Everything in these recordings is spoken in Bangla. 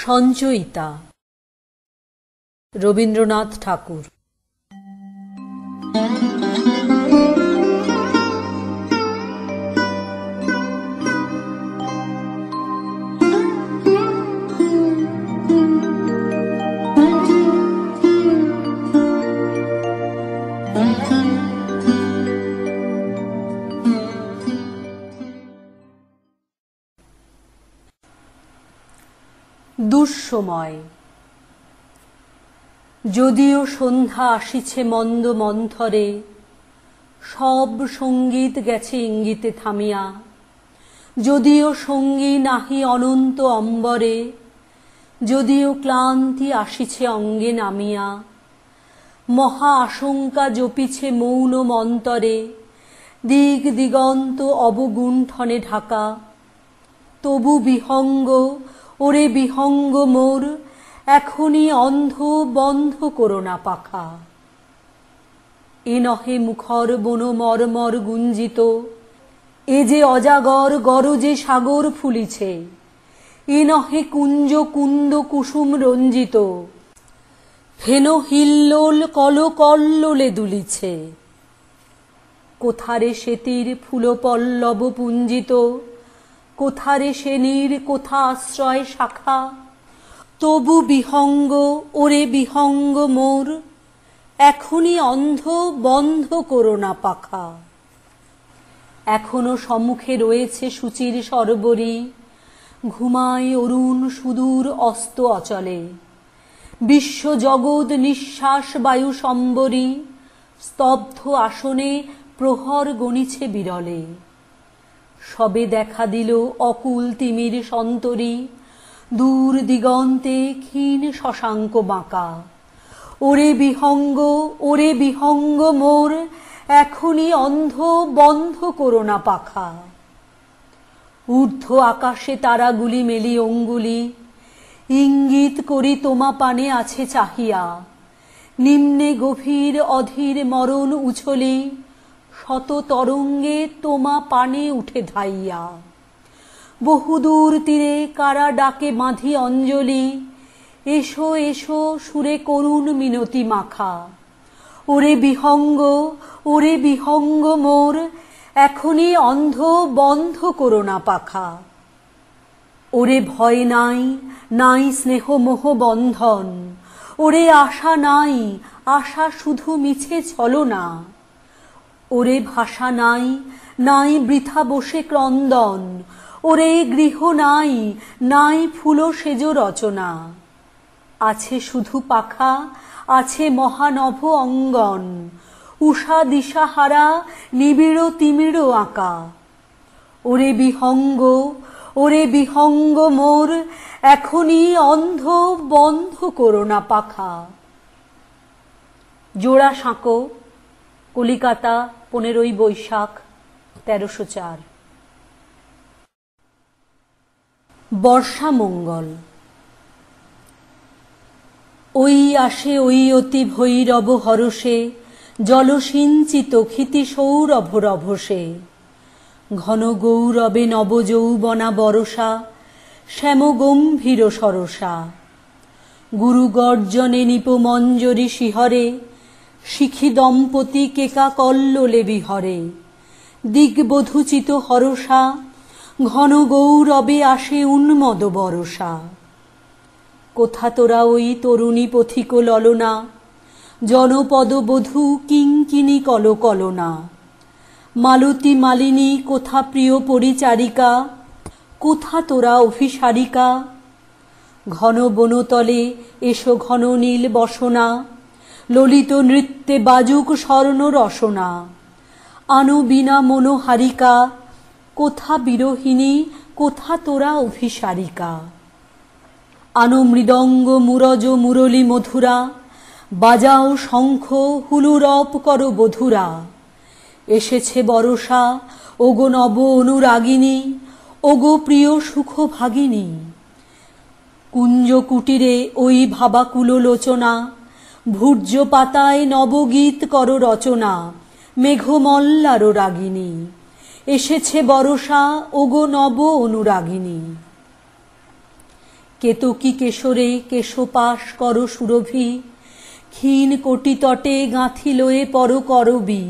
সঞ্চয়িতা রবীন্দ্রনাথ ঠাকুর। দুঃসময়। যদিও সন্ধ্যা আসিছে মন্দ মন্থরে, সব সঙ্গীত গেছে ইঙ্গিতে থামিয়া, যদিও সঙ্গী নাহি অনন্ত অম্বরে, যদিও ক্লান্তি আসিছে অঙ্গে নামিয়া, মহা আশঙ্কা জপিছে মৌন মন্তরে, দিগ দিগন্ত অবগুণ্ঠনে ঢাকা, তবু বিহঙ্গ ওরে বিহঙ্গ মোর, এখনই অন্ধ বন্ধ করো না পাখা। এ নহে মুখর বন মর্মর গুঞ্জিত, এ যে অজাগর গরজে সাগর ফুলিছে, এ নহে কুঞ্জ কুন্দ কুসুম রঞ্জিত, হেন হিল্লোল কল কল্লোলে দুলিছে। কোথারে সেতির ফুলপল্লব পুঞ্জিত, কোথারে সেনীর কোথা আশ্রয় শাখা, তবু বিহঙ্গ ওরে বিহঙ্গ মোর, এখনই অন্ধ বন্ধ করো না পাখা। এখনো সম্মুখে রয়েছে সূচির সরবরি, ঘুমায় অরুণ সুদূর অস্ত অচলে, বিশ্ব জগৎ নিঃশ্বাস বায়ু সম্বরী, স্তব্ধ আসনে প্রহর গণিছে বিরলে। সবে দেখা দিল অকুল তিমির সন্তরী, দূর দিগন্তে ক্ষীণ শশাঙ্ক বাঁকা। ওরে বিহঙ্গ মোর, এখনই অন্ধ বন্ধ করো না পাখা। ঊর্ধ্ব আকাশে তারাগুলি মেলি অঙ্গুলি, ইঙ্গিত করি তোমা পানে আছে চাহিয়া, নিম্নে গভীর অধীর মরণ উছলি, শত তরঙ্গে তোমা পানে উঠে ধাইয়া। বহুদূর তীরে কারা ডাকে বাঁধি অঞ্জলি, এসো এসো সুরে করুণ মিনতি মাখা। ওরে বিহঙ্গ মোর, এখনই অন্ধ বন্ধ করো না পাখা। ওরে ভয় নাই, নাই স্নেহ মোহ বন্ধন, ওরে আশা নাই, আশা শুধু মিছে ছলনা, ওরে ভাষা নাই, নাই বৃথা বসে ক্রন্দন, ওরে গৃহ নাই, নাই ফুল সেজ রচনা। আছে শুধু পাখা, আছে মহানভ অঙ্গন, উষা দিশাহারা নিবিড় তিমিড় আঁকা। ওরে বিহঙ্গ মোর, এখনই অন্ধ বন্ধ করো না পাখা। জোড়াসাঁকো, কলিকাতা, 15ই বৈশাখ 1304। বর্ষামঙ্গল। ওই আসে ওই অতি ভৈরব হরষে, জলসিঞ্চিত ক্ষিতি সৌরভ রভসে, ঘন গৌরবে নবযৌবনা বরষা, শ্যাম গম্ভীর সরসা। গুরু গর্জনে নিপমঞ্জরি শিহরে, শিখি দম্পতি কেকা কল্লোলে বিহরে। দিগ্বধূচিত হরসা, ঘন গৌরবে আসে উন্মদ বরষা। কোথা তোরা ওই তরুণী পথিক ললনা, জনপদ বধূ কিঙ্কিনী কলকলনা। মালতী মালিনী কোথা প্রিয় পরিচারিকা, কোথা তোরা অভিসারিকা। ঘন বনতলে এসো ঘন নীল বসনা, ললিত নৃত্যে বাজুক স্বর্ণ রসনা। আনো বিনা মনোহারিকা, কোথা বিরহিণী, কোথা তোরা অভিসারিকা। আনো মৃদঙ্গ মুরজ মুরলী মধুরা, বাজাও শঙ্খ হুলুরপ করো বধুরা। এসেছে বরষা, ওগো নব অনুরাগিনী, ওগো প্রিয় সুখ ভাগিনী। কুঞ্জ কুটিরে ওই ভাবাকুল লোচনা, ভূর্য পাতায় নবগীত করো রচনা, মেঘমল্লারো রাগিনী। এসেছে বরষা, ওগো নব অনুরাগিনী। কেতকী কেশরে কেশপাশ করো সুরভি, ক্ষীণ কোটি তটে গাঁথি লয়ে পর করবি।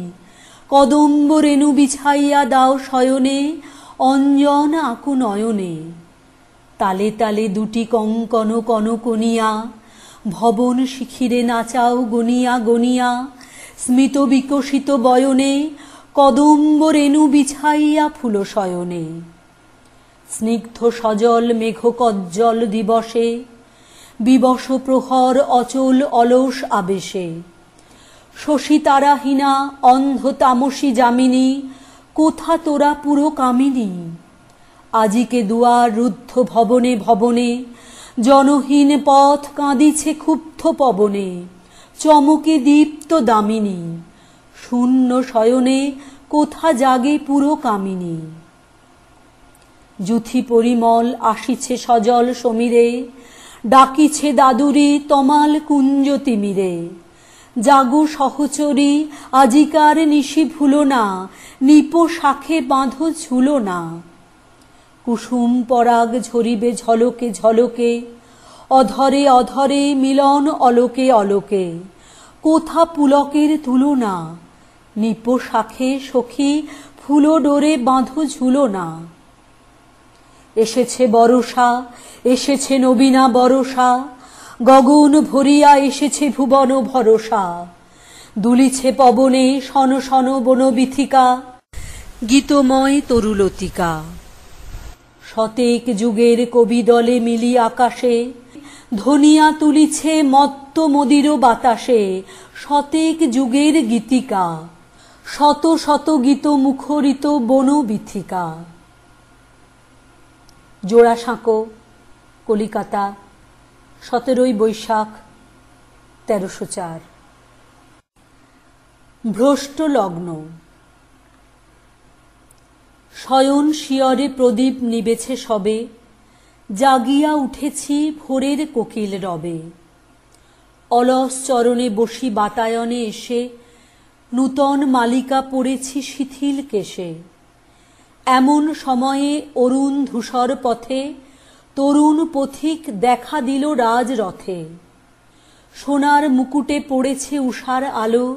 কদম্ব রেণু বিছাইয়া দাও শয়নে, অঞ্জন আকু নয়নে। তালে তালে দুটি কঙ্কন কনকনিয়া, ভবন শিখিরে নাচাও গনিয়া গনিয়া। স্মিত বিকশিত বয়নে, কদম্ব রেণু বিছাইয়া ফুল শয়নে। স্নিগ্ধ সজল মেঘ কজ্জল দিবসে, বিবশ প্রহর অচল অলস আবেশে। শশী তারাহীনা অন্ধ তামসী যামিনী, কোথা তোরা পুরো কামিনী। আজিকে দুয়ার রুদ্ধ ভবনে ভবনে, জনহীন পথ কাঁদিছে ক্ষুব্ধ পবনে। চমকে দীপ্ত দামিনী, শূন্য শয়নে কোথা জাগে পুরো কামিনী। যুথি পরিমল আসিছে সজল সমীরে, ডাকিছে দাদুরি তমাল কুঞ্জ তিমিরে। জাগো সহচরী আজিকার নিশি ভুলো না, নিপ শাখে বাঁধো ঝুলো না। কুসুম পরাগ ঝরিবে ঝলকে ঝলকে, অধরে অধরে মিলন অলোকে অলোকে। কোথা পুলকের তুলনা, নিপ শাখে সখী ফুলো ডোরে বাঁধো ঝুলো না। এসেছে বরষা, এসেছে নবীনা বরষা, গগন ভরিয়া এসেছে ভুবন ভরসা। দুলিছে পবনে শন শন বনবিথিকা, গীতময় তরুলতিকা। শতেক যুগের কবি দলে মিলি আকাশে, ধনিয়া তুলিছে মত্ত মদির বাতাসে। শতেক যুগের গীতিকা, শত শত গীত মুখরিত বনবিথিকা। জোড়াসাঁকো, কলিকাতা, 17ই বৈশাখ 1304। ভ্রষ্ট লগ্ন। শয়ন শিয়রে প্রদীপ নিবেছে সবে, জাগিয়া উঠেছি ভোরের কোকিল রবে। অলস চরণে বসি বাতায়নে এসে, নূতন মালিকা পড়েছি শিথিল কেশে। এমন সময়ে অরুণ ধূসর পথে, তরুণ পথিক দেখা দিল রাজরথে। সোনার মুকুটে পড়েছে উষার আলো,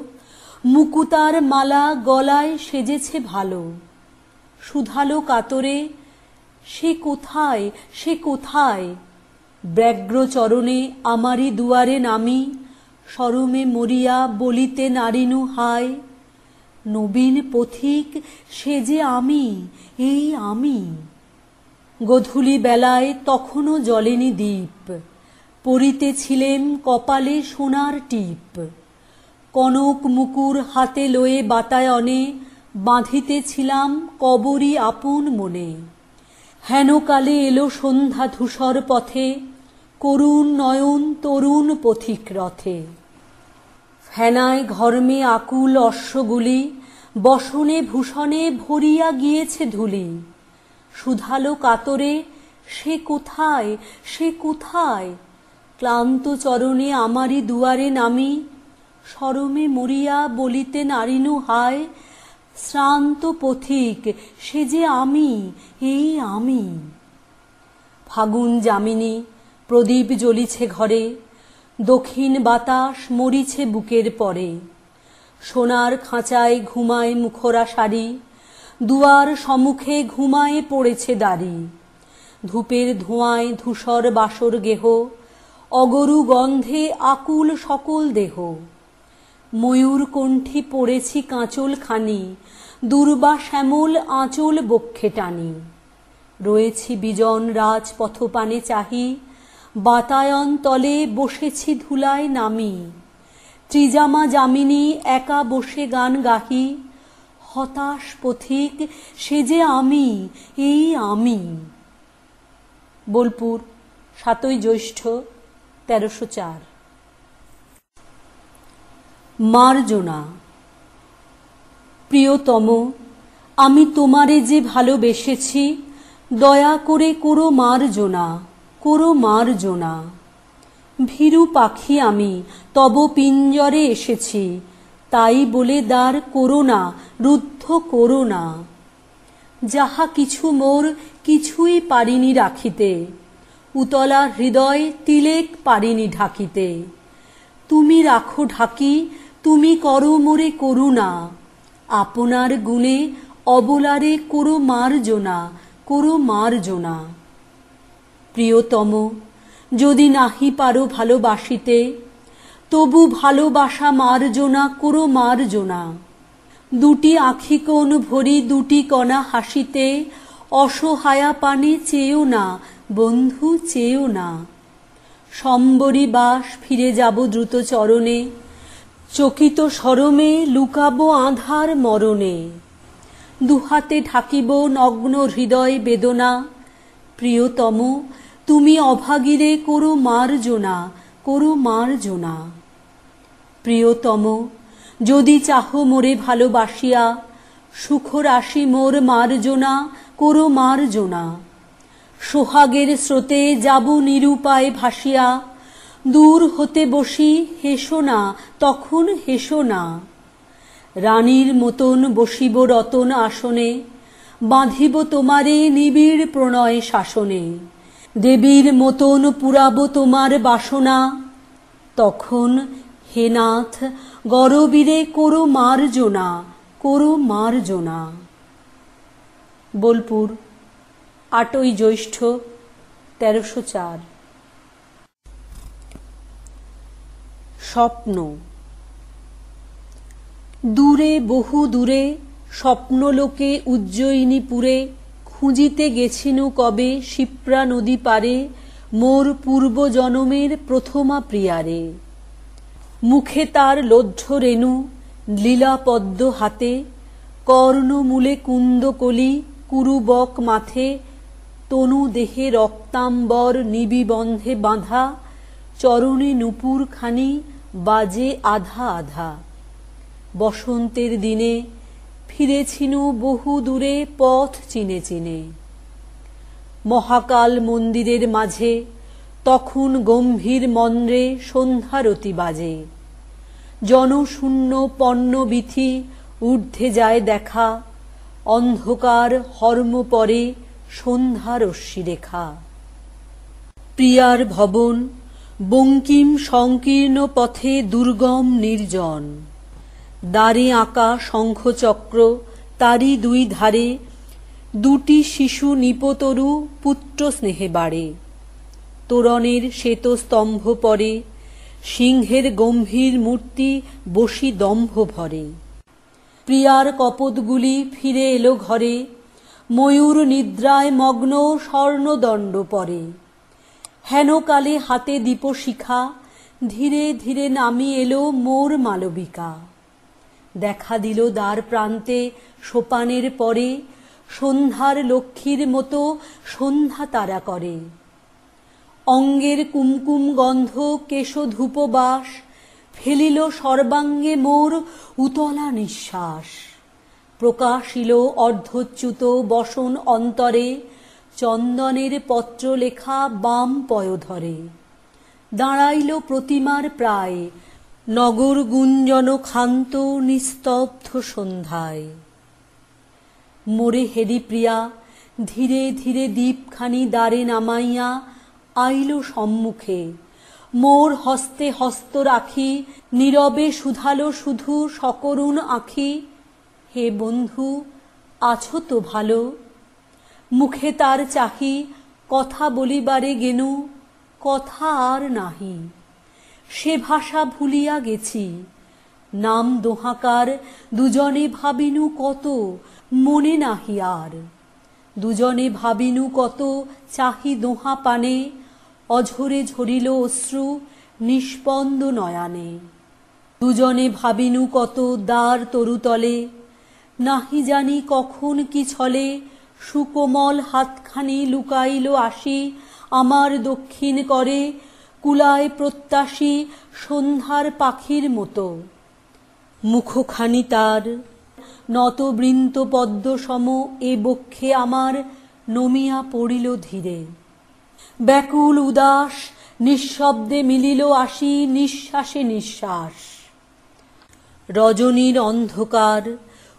মুকুতার মালা গলায় সেজেছে ভালো। শুধালো কাতরে, সে কোথায়, সে কোথায়। ব্যগ্র চরণে আমারই দুয়ারে নামি, শরমে মরিয়া বলিতে নারিনু হায়। নবীন পথিক সে যে আমি, এই আমি। গোধূলি বেলায় তখনও জ্বলেনি দীপ, পরিতেছিলেম কপালে সোনার টিপ। কনক মুকুর হাতে লয়ে বাতায়নে, বাঁধিতেছিলাম কবরী আপন মনে। হেনকালে এলো সন্ধ্যা ধূসর পথে, করুণ নয়ন তরুণ পথিক রথে। ফেনায় ঘর্মে আকুল অশ্বগুলি, বসনে ভূষণে ভরিয়া গিয়েছে ধূলি। শুধালো কাতরে, সে কোথায়, সে কোথায়। ক্লান্ত চরণে আমারই দুয়ারে নামি, শরমে মরিয়া বলিতে নারিনু হায়। শ্রান্ত পথিক সে যে আমি, এই আমি। ফাগুন যামিনী, প্রদীপ জ্বলিছে ঘরে, দক্ষিণ বাতাস মরিছে বুকের পরে। সোনার খাঁচায় ঘুমায় মুখরা শাড়ি, দুয়ার সম্মুখে ঘুমায়ে পড়েছে দাড়ি। ধূপের ধোঁয়ায় ধূসর বাসর গেহ, অগরু গন্ধে আকুল সকল দেহ। ময়ূর কণ্ঠী পড়েছি কাঁচল খানি, দুর্বা শ্যামল আঁচল বক্ষে টানি। রয়েছি বিজন রাজপথপানে চাহি, বাতায়ন তলে বসেছি ধুলায় নামি। ত্রিজামা যামিনী একা বসে গান গাহি, হতাশ পথিক সে যে আমি, এই আমি। বোলপুর 7ই জ্যৈষ্ঠ 1304। মার্জনা। প্রিয়তম, আমি তোমারে যে ভালোবেসেছি, দয়া করে করো মার্জনা, করো মার্জনা। ভীরু পাখি আমি তব পিঞ্জরে এসেছি, তাই বলে দ্বার করো না, রুদ্ধ করো না। যাহা কিছু মোর কিছুই পারিনি রাখিতে, উতলা হৃদয় তিলেক পারিনি ঢাকিতে। তুমি রাখো ঢাকি, তুমি করো মোরে করুণা, আপনার গুণে অবলারে করো মার্জনা, করো মার্জনা। প্রিয়তম, যদি নাহি পারো ভালোবাসিতে, তবু ভালোবাসা মার্জনা করো মার্জনা। দুটি আখি কোণ ভরি দুটি কণা হাসিতে, অসহায়া পানে চেয়েও না বন্ধু, চেয়েও না। সম্বরী বাস ফিরে যাব দ্রুত চরণে, চকিত শরমে লুকাবো আঁধার মরণে। দুহাতে ঢাকিব নগ্ন হৃদয় বেদনা, প্রিয়তম তুমি অভাগীরে করো মার্জনা, করো মার্জনা। প্রিয়তম, যদি চাহো মোরে ভালোবাসিয়া, সুখরাশি মোর মার্জনা, করো মার্জনা। সোহাগের স্রোতে যাব নিরুপায় ভাসিয়া, দূর হতে বসি হেসো না, তখন হেসো না। রানীর মতন বসিব রতন আসনে, বাঁধিব তোমারে নিবিড় প্রণয় শাসনে। দেবীর মতন পুরাব তোমার বাসনা, তখন হে নাথ গরবীরে করো মার্জনা, করো মার্জনা। বোলপুর 8ই জ্যৈষ্ঠ 1304। স্বপ্ন। দূরে বহু দূরে স্বপ্নলোকে উজ্জয়িনীপুরে, খুঁজিতে গেছিনু কবে শিপ্রা নদী পারে, মোর পূর্ব জনমের প্রথমা প্রিয়ারে। মুখে তার লজ্জ রেণু, লীলাপদ্ম হাতে, কর্ণমূলে কুন্দকলি, কুরুবক মাথে, তনু দেহে রক্তাম্বর নিবিবন্ধে বাঁধা, চরণে নূপুর খানি বাজে আধা আধা। বসন্তের দিনে ফিরেছিনু বহু দূরে পথ চিনে চিনে। মহাকাল মন্দিরের মাঝে তখন গম্ভীর মন্দ্রে সন্ধ্যারতি বাজে। জনশূন্য পণ্যবিথি ঊর্ধ্বে যায় দেখা, অন্ধকার হর্ম পরে সন্ধ্যারশ্মি রেখা। প্রিয়ার ভবন বঙ্কিম সংকীর্ণ পথে দুর্গম নির্জন। দ্বারে আঁকা শঙ্খচক্র, তারই দুই ধারে দুটি শিশু নিপতরু পুত্র স্নেহে বাড়ে। তোরণের শ্বেতস্তম্ভ পরে, সিংহের গম্ভীর মূর্তি বসি দম্ভ ভরে। প্রিয়ার কপোতগুলি ফিরে এলো ঘরে, ময়ূর নিদ্রায় মগ্ন স্বর্ণদণ্ড পরে। হেনকালে হাতে দীপশিখা, ধীরে ধীরে নামি এলো মোর মালবিকা। দেখা দিল দ্বার প্রান্তে সোপানের পরে, সন্ধ্যার লক্ষ্মীর মতো সন্ধ্যা তারা করে। অঙ্গের কুমকুম গন্ধ কেশধূপ বাস, ফেলিল সর্বাঙ্গে মোর উতলা নিঃশ্বাস। প্রকাশিল অর্ধচ্যুত বসন অন্তরে, চন্দনের পত্র লেখা বাম পয়োধরে। দাঁড়াইল প্রতিমার প্রায়, নগর গুঞ্জন ক্ষান্ত নিস্তব্ধ সন্ধ্যায়। মোরে হেরি প্রিয়া ধীরে ধীরে দীপখানি দ্বারে নামাইয়া আইল সম্মুখে। মোর হস্তে হস্ত রাখি নীরবে শুধালো শুধু সকরুণ আঁখি, হে বন্ধু আছো তো ভালো? মুখে তার চাহি কথা বলিবারে গেনু, কথা আর নাহি। সে ভাষা ভুলিয়া গেছি, নাম দোহাকার দুজনে ভাবিনু কত, মনে নাহি আর। দুজনে ভাবিনু কত, চাহি দোহা পানে, অঝরে ঝরিল অশ্রু নিষ্পন্দ নয়ানে। দুজনে ভাবিনু কত দ্বার তরুতলে, নাহি জানি কখন কি ছলে সুকোমল হাতখানি লুকাইল আসি আমার দক্ষিণ করে, কুলায় প্রত্যাশী সন্ধ্যার পাখির মতো। মুখখানি তার নতবৃন্ত পদ্ম সম এ বক্ষে আমার নমিয়া পড়িল ধীরে। ব্যাকুল উদাস নিঃশব্দে মিলিল আসি নিঃশ্বাসে নিঃশ্বাস। রজনীর অন্ধকার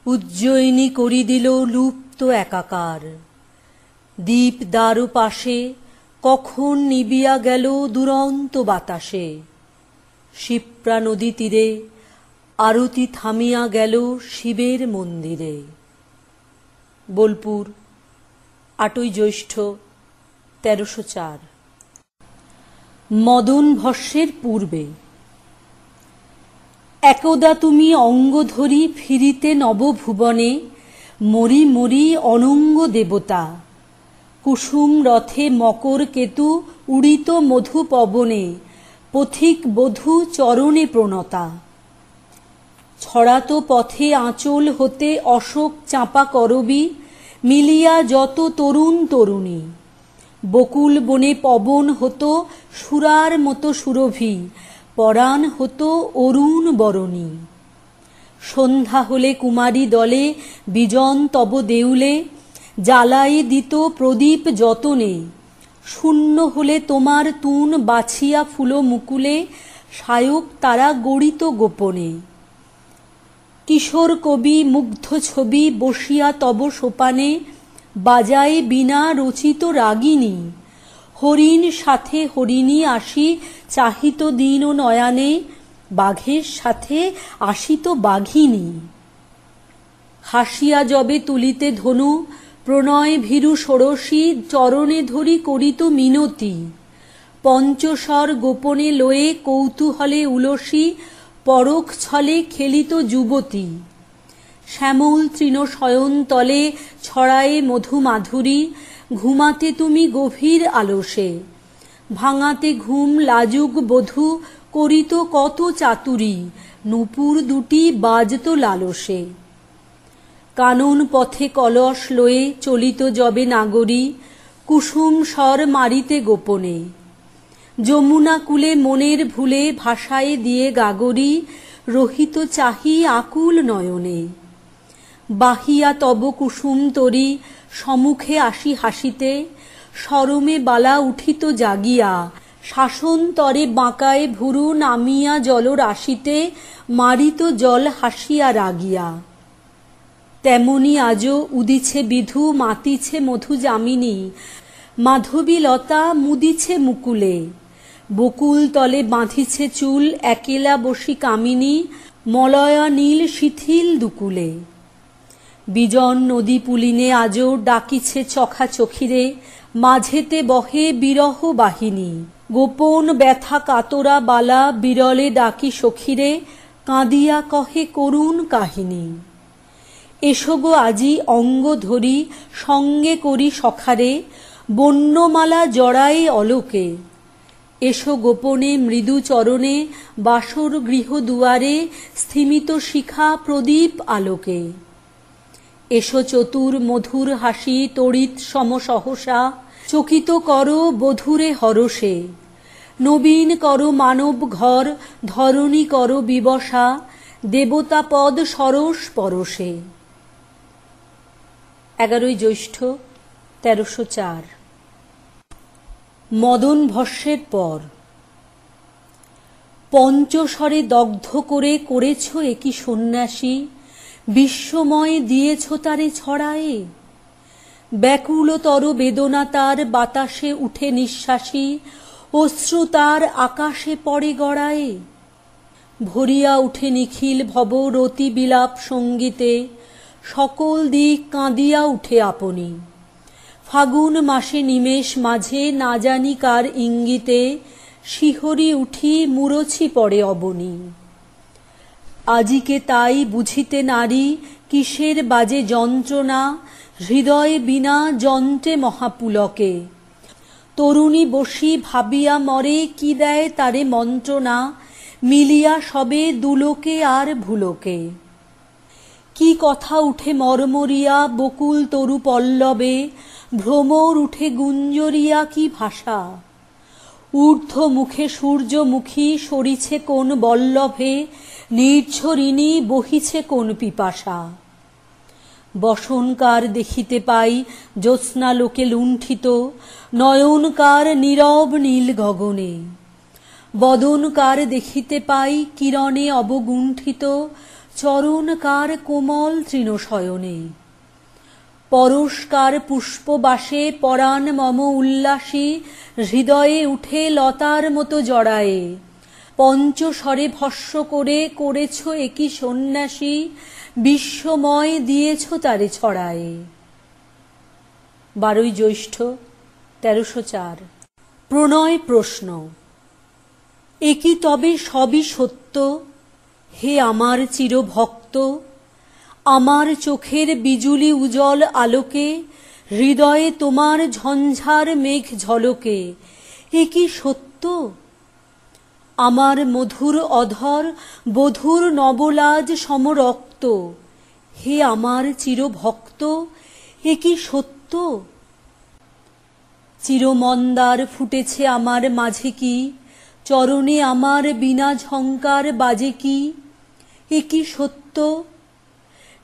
উজ্জয়িনী করি দিল লুপ্ত একাকার। দ্বীপ দ্বার পাশে কখন নিবিয়া গেল দুরন্ত বাতাসে। শিপ্রা নদী তীরে আরতি থামিয়া গেল শিবের মন্দিরে। বোলপুর 8ই জ্যৈষ্ঠ 1304। মদন ভস্যের পূর্বে। একদা তুমি অঙ্গ ধরি ফিরিতে নবভুবনে, মরি মরি অনঙ্গ দেবতা। কুসুম রথে মকর কেতু উড়িত মধু পবনে, পথিক বধূ চরণে প্রণতা। ছড়াতো পথে আঁচল হতে অশোক চাঁপা করবি, মিলিয়া যত তরুণ তরুণী। বকুল বনে পবন হতো সুরার মতো সুরভি, পরাণ হতো অরুণ বরণী। সন্ধ্যা হলে কুমারী দলে বিজন তব দেউলে, জ্বালাই দিত প্রদীপ যতনে। শূন্য হলে তোমার তুন বাছিয়া ফুল মুকুলে, সায়ক তারা গড়িত গোপনে। কিশোর কবি মুগ্ধ ছবি বসিয়া তব সোপানে, বাজায় বীণা রচিত রাগিনী। হরিণ সাথে হরিণী আসি চাহিত দীন ও নয়ানে, বাঘের সাথে আসিত বাঘিনী। হাসিয়া যবে তুলিতে ধনু, প্রণয় ভীরু ষোড়শী চরণে ধরি করিত মিনতি। পঞ্চস্বর গোপনে লয়ে কৌতূহলে উলসী, পরখ ছলে খেলিত যুবতী। শ্যামল তৃণ শয়নতলে ছড়ায়ে মধু মাধুরী, ঘুমাতে তুমি গভীর আলসে। ভাঙাতে ঘুম লাজুক বধূ করিত কত চাতুরী, নূপুর দুটি বাজত লালসে। কানন পথে কলস লয়ে চলিত যবে নাগরী, কুসুম স্বর মারিতে গোপনে। যমুনা কূলে মনের ভুলে ভাষায় দিয়ে গাগরী, রহিত চাহি আকুল নয়নে। বাহিয়া তব কুসুম তরি সম্মুখে আসি হাসিতে, শরমে বালা উঠিত জাগিয়া। শাসন তরে বাঁকায় ভুরু নামিয়া জল রাশিতে, মারিত জল হাসিয়া রাগিয়া। তেমনি আজও উদিছে বিধু মাতিছে মধু যামিনী, মাধবী লতা মুদিছে মুকুলে। বকুল তলে বাঁধিছে চুল একেলা বসি কামিনী, মলয়া নীল শিথিল দুকুলে। বিজন নদী পুলিনে আজও ডাকিছে চখা চখিরে, মাঝেতে বহে বিরহ বাহিনী। গোপন ব্যথা কাতরা বালা বিরলে ডাকি সখিরে, কাঁদিয়া কহে করুণ কাহিনী। এসো গো আজি অঙ্গ ধরি সঙ্গে করি সখারে, বন্যমালা জড়াই অলোকে। এসো গোপনে মৃদু চরণে বাসর গৃহ দুয়ারে, স্থিমিত শিখা প্রদীপ আলোকে। এসো চতুর মধুর হাসি তড়িৎ সম সহসা, চকিত করো বধূরে হরষে। নবীন করো মানব ঘর ধরণী করো বিবসা, দেবতা পদ সরস পরশে। 11ই জ্যৈষ্ঠ 1304। মদন ভস্যের পর। পঞ্চস্বরে দগ্ধ করে করেছ একি সন্ন্যাসী, বিশ্বময় দিয়েছ তারে ছড়ায়ে। ব্যাকুলতর বেদনা তার বাতাসে উঠে নিঃশ্বাসী, অশ্রু তার আকাশে পড়ে গড়ায়ে। ভরিয়া উঠে নিখিল ভব রতি বিলাপ সঙ্গীতে, সকল দিক কাঁদিয়া উঠে আপনি। ফাগুন মাসে নিমেষ মাঝে না জানি কার ইঙ্গিতে, শিহরি উঠি মুরছি পড়ে অবনী। আজিকে তাই বুঝিতে নারী কিসের বাজে যন্ত্রণা, হৃদয় বিনা যন্ত্রে মহাপুলকে। তরুণী বসি ভাবিয়া মরে কি দেয় তারে মন্ত্রণা, মিলিয়া সবে দুলোকে আর ভুলোকে। কি কথা উঠে মর্মরিয়া বকুল তরু পল্লবে, ভ্রমর উঠে গুঞ্জরিয়া কি ভাষা। ঊর্ধ্ব মুখে সূর্যমুখী সরিছে কোন বল্লভে, নির্ঝরিণী বহিছে কোন পিপাসা। বসনকার দেখিতে পাই জ্যোৎস্নালোকে লুণ্ঠিত, নয়নকার নীরব নীল গগনে। বদনকার দেখিতে পাই কিরণে অবগুণ্ঠিত, চরণকার কোমল তৃণশয়নে। পরশকার পুষ্পবাসে পরাণ মম উল্লাসী, হৃদয়ে উঠে লতার মতো জড়ায়ে। পঞ্চস্বরে ভস্য করে করেছ একই সন্ন্যাসী, বিশ্বময় দিয়েছ তারে ছড়ায়ে। 12ই জ্যৈষ্ঠ 1304। প্রণয় প্রশ্ন। একি তবে সবই সত্য, হে আমার চিরভক্ত। আমার চোখের বিজুলি উজ্জ্বল আলোকে, হৃদয়ে তোমার ঝঞ্ঝার মেঘ ঝলকে, একি সত্য। আমার মধুর অধর বধুর নবলাজ সমরক্ত, হে আমার চিরভক্ত, একি সত্য। চিরমন্দার ফুটেছে আমার মাঝে কি, চরণে আমার বীণা ঝঙ্কার বাজে কি, একি সত্য।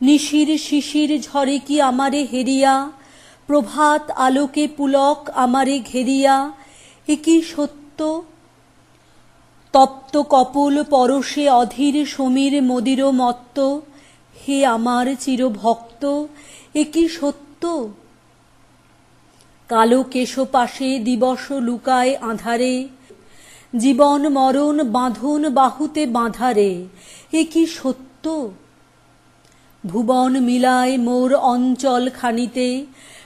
নিশির শিশির ঝরে কি আমারে হেরিয়া, প্রভাত আলোকে পুলক আমারে ঘেরিয়া, একি সত্য। তপ্ত কপোল পরশে অধীর সমীর মদির মত্ত, হে আমার চিরভক্ত, একি সত্য। কালো কেশপাশে দিবস লুকায় আঁধারে, জীবন মরণ বাঁধন বাহুতে বাঁধারে, একি সত্য। ভুবন মিলায় মোর অঞ্চল খানিতে,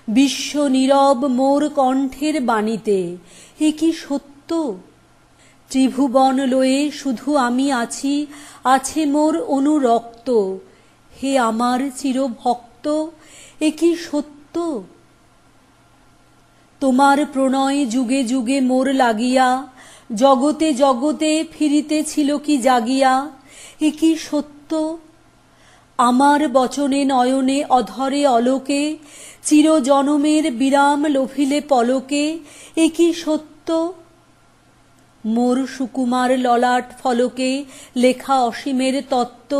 বিশ্ব নীরব মোর কণ্ঠের বাণীতে, একি সত্য। ত্রিভুবন লয়ে শুধু আমি আছি, আছে মোর অনুরক্ত, হে আমার চিরভক্ত, একি সত্য। তোমার প্রণয় যুগে যুগে মোর লাগিয়া, জগতে জগতে ফিরিতেছিল কি জাগিয়া, একি সত্য। আমার বচনে নয়নে অধরে অলোকে, চিরজনমের বিরাম লোভিলে পলকে, একি সত্য। মোর সুকুমার ললাট ফলকে লেখা অসীমের তত্ত্ব,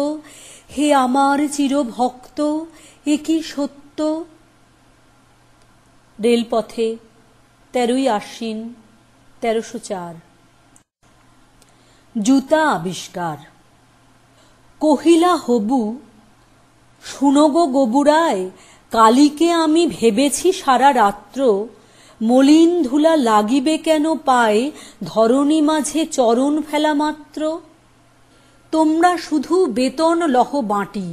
হে আমার চিরভক্ত, একি সত্য। রেলপথে 13ই আশ্বিন 1304। জুতা আবিষ্কার। কহিলা হবু, শুনো গো গবুরায়, কালীকে আমি ভেবেছি সারা রাত্র, মলিন ধুলা লাগিবে কেন পায় ধরণী মাঝে চরণ ফেলা মাত্র। তোমরা শুধু বেতন লহ বাঁটি,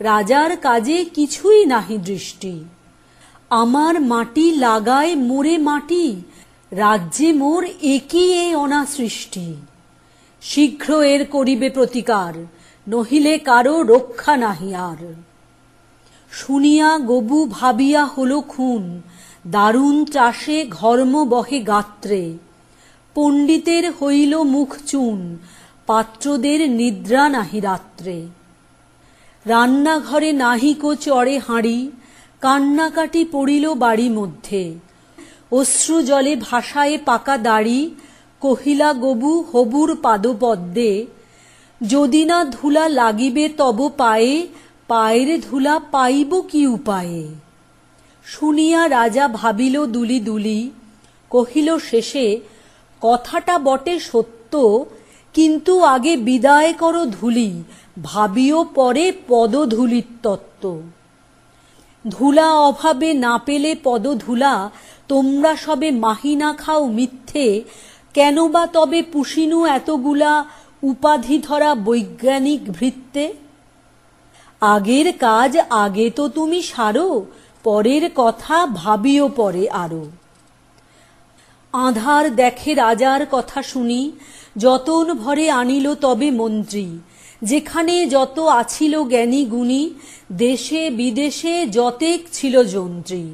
রাজার কাজে কিছুই নাহি দৃষ্টি। আমার মাটি লাগায় মোরে মাটি, রাজ্যে মোর একই এ অনাসৃষ্টি। শীঘ্র এর করিবে প্রতিকার, নহিলে কারো রক্ষা নাহি আর। শুনিয়া গবু ভাবিয়া হলো খুন, দারুণ চাষে ঘর্ম বহে গাত্রে। পণ্ডিতের হইল মুখ চুন, পাত্রদের নিদ্রা নাহি রাত্রে। রান্নাঘরে নাহিকো চড়ে হাঁড়ি, কান্নাকাটি পড়িল বাড়ি মধ্যে। অশ্রু জলে ভাসায়ে পাকা দাড়ি, কহিলা গবু হবুর পাদপদ্মে। যদি না ধুলা লাগিবে তব পায়ে, পায়ের ধুলা পাইব কি উপায়ে। শুনিয়া রাজা ভাবিল দুলি দুলি, কহিল শেষে, কথাটা বটে সত্য, কিন্তু আগে বিদায় করো ধুলি, ভাবিও পরে পদধূলির তত্ত্ব। ধুলা অভাবে না পেলে পদধূলা, তোমরা সবে মাহিনা খাও মিথ্যে, কেন বা তবে পুষিনু এতগুলা উপাধি ধরা বৈজ্ঞানিক ভৃত্যে। আগের কাজ আগে তো তুমি সারো, পরের কথা ভাবিও পরে আরো। আঁধার দেখে রাজার কথা শুনি, যতন ভরে আনিল তবে মন্ত্রী। যেখানে যত আছিল জ্ঞানী গুণী, দেশে বিদেশে যতেক ছিল যন্ত্রী।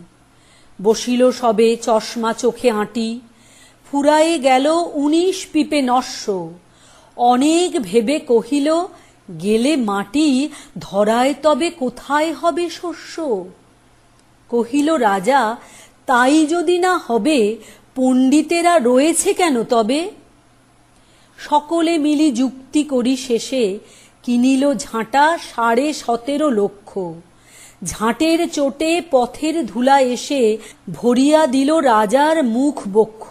বসিল সবে চশমা চোখে আঁটি, ফুরায়ে গেল 19 পিপে নস্য। অনেক ভেবে কহিল, গেলে মাটি ধরায় তবে কোথায় হবে শস্য? কহিল রাজা, তাই যদি না হবে পণ্ডিতেরা রয়েছে কেন তবে? সকলে মিলি যুক্তি করি শেষে কিনিল ঝাঁটা 17.5 লক্ষ। ঝাঁটের চোটে পথের ধুলা এসে ভরিয়া দিল রাজার মুখ বক্ষ।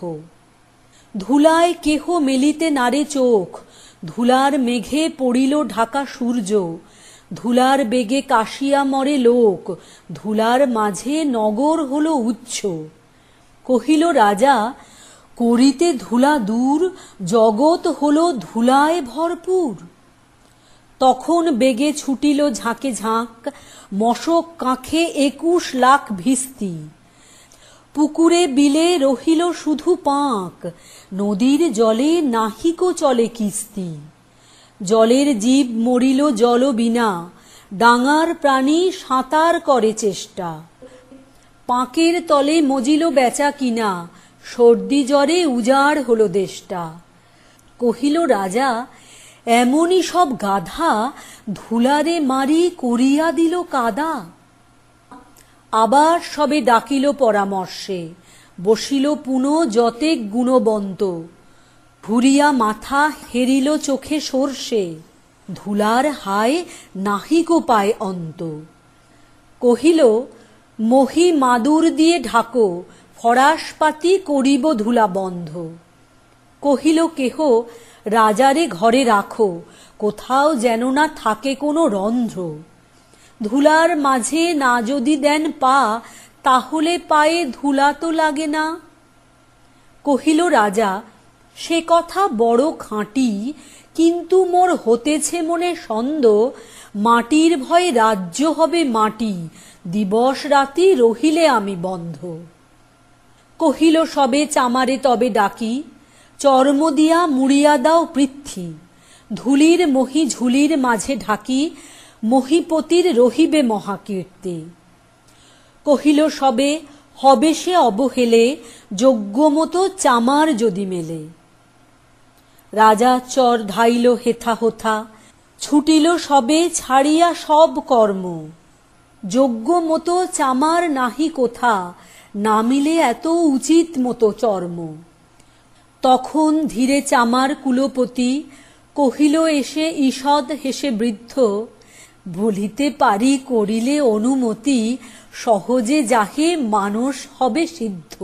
ধুলায় কেহ মেলিতে নারে চোখ, ধুলার মেঘে পড়িল ঢাকা সূর্য। ধুলার বেগে কাশিয়া মরে লোক, ধুলার মাঝে নগর হলো উচ্চ। কহিল রাজা, করিতে ধুলা দূর, জগৎ হলো ধুলায় ভরপুর। তখন বেগে ছুটিল ঝাঁকে ঝাঁক, মশক কাঁখে 21 লাখ ভিস্তি। পুকুরে বিলে রহিল শুধু পাঁক, নদীর জলে নাহিকো চলে কিস্তি। জলের জীব মরিল জল বিনা, ডাঙার প্রাণী সাঁতার করে চেষ্টা। পাঁকের তলে মজিল বেচা কিনা, সর্দি জ্বরে উজাড় হলো দেশটা। কহিল রাজা, এমনই সব গাধা, ধুলারে মারি করিয়া দিল কাদা। আবার সবে ডাকিল পরামর্শে, বসিল পুনঃ যতেক গুণবন্ত। ঘুরিয়া মাথা হেরিল চোখে সর্ষে, ধুলার হায় নাহিকো পায় অন্ত। কহিল, মহি মাদুর দিয়ে ঢাকো, ফরাসপাতি করিব ধুলা বন্ধ। কহিল কেহ, রাজারে ঘরে রাখো, কোথাও যেন না থাকে কোনো রন্ধ্র। ধুলার মাঝে না যদি দেন পা, তাহলে পায়ে ধুলা তো লাগে না। কহিল রাজা, সে কথা বড় খাঁটি, কিন্তু মোর হতেছে মনে সন্দেহ, মাটির ভয়ে রাজ্য হবে মাটি, দিবস রাতি রহিলে আমি বন্ধ। কহিল সবে চামারে তবে ডাকি, চর্ম দিয়া মুড়িয়া দাও পৃথ্বী। ধুলির মহি ঝুলির মাঝে ঢাকি, মহিপতির রহিবে মহাকীর্তি। কহিল সবে হবে সে অবহেলে, যোগ্য মতো চামার যদি মেলে। রাজা চর ধাইল হেথা হোথা, ছুটিল সবে ছাড়িয়া সব কর্ম। যোগ্য মতো চামার নাহি কোথা, নামিলে এত উচিত মতো চর্ম। তখন ধীরে চামার কুলপতি, কহিল এসে ঈষৎ হেসে বৃদ্ধ, বলিতে পারি করিলে অনুমতি, সহজে যাহে মানস হবে সিদ্ধ।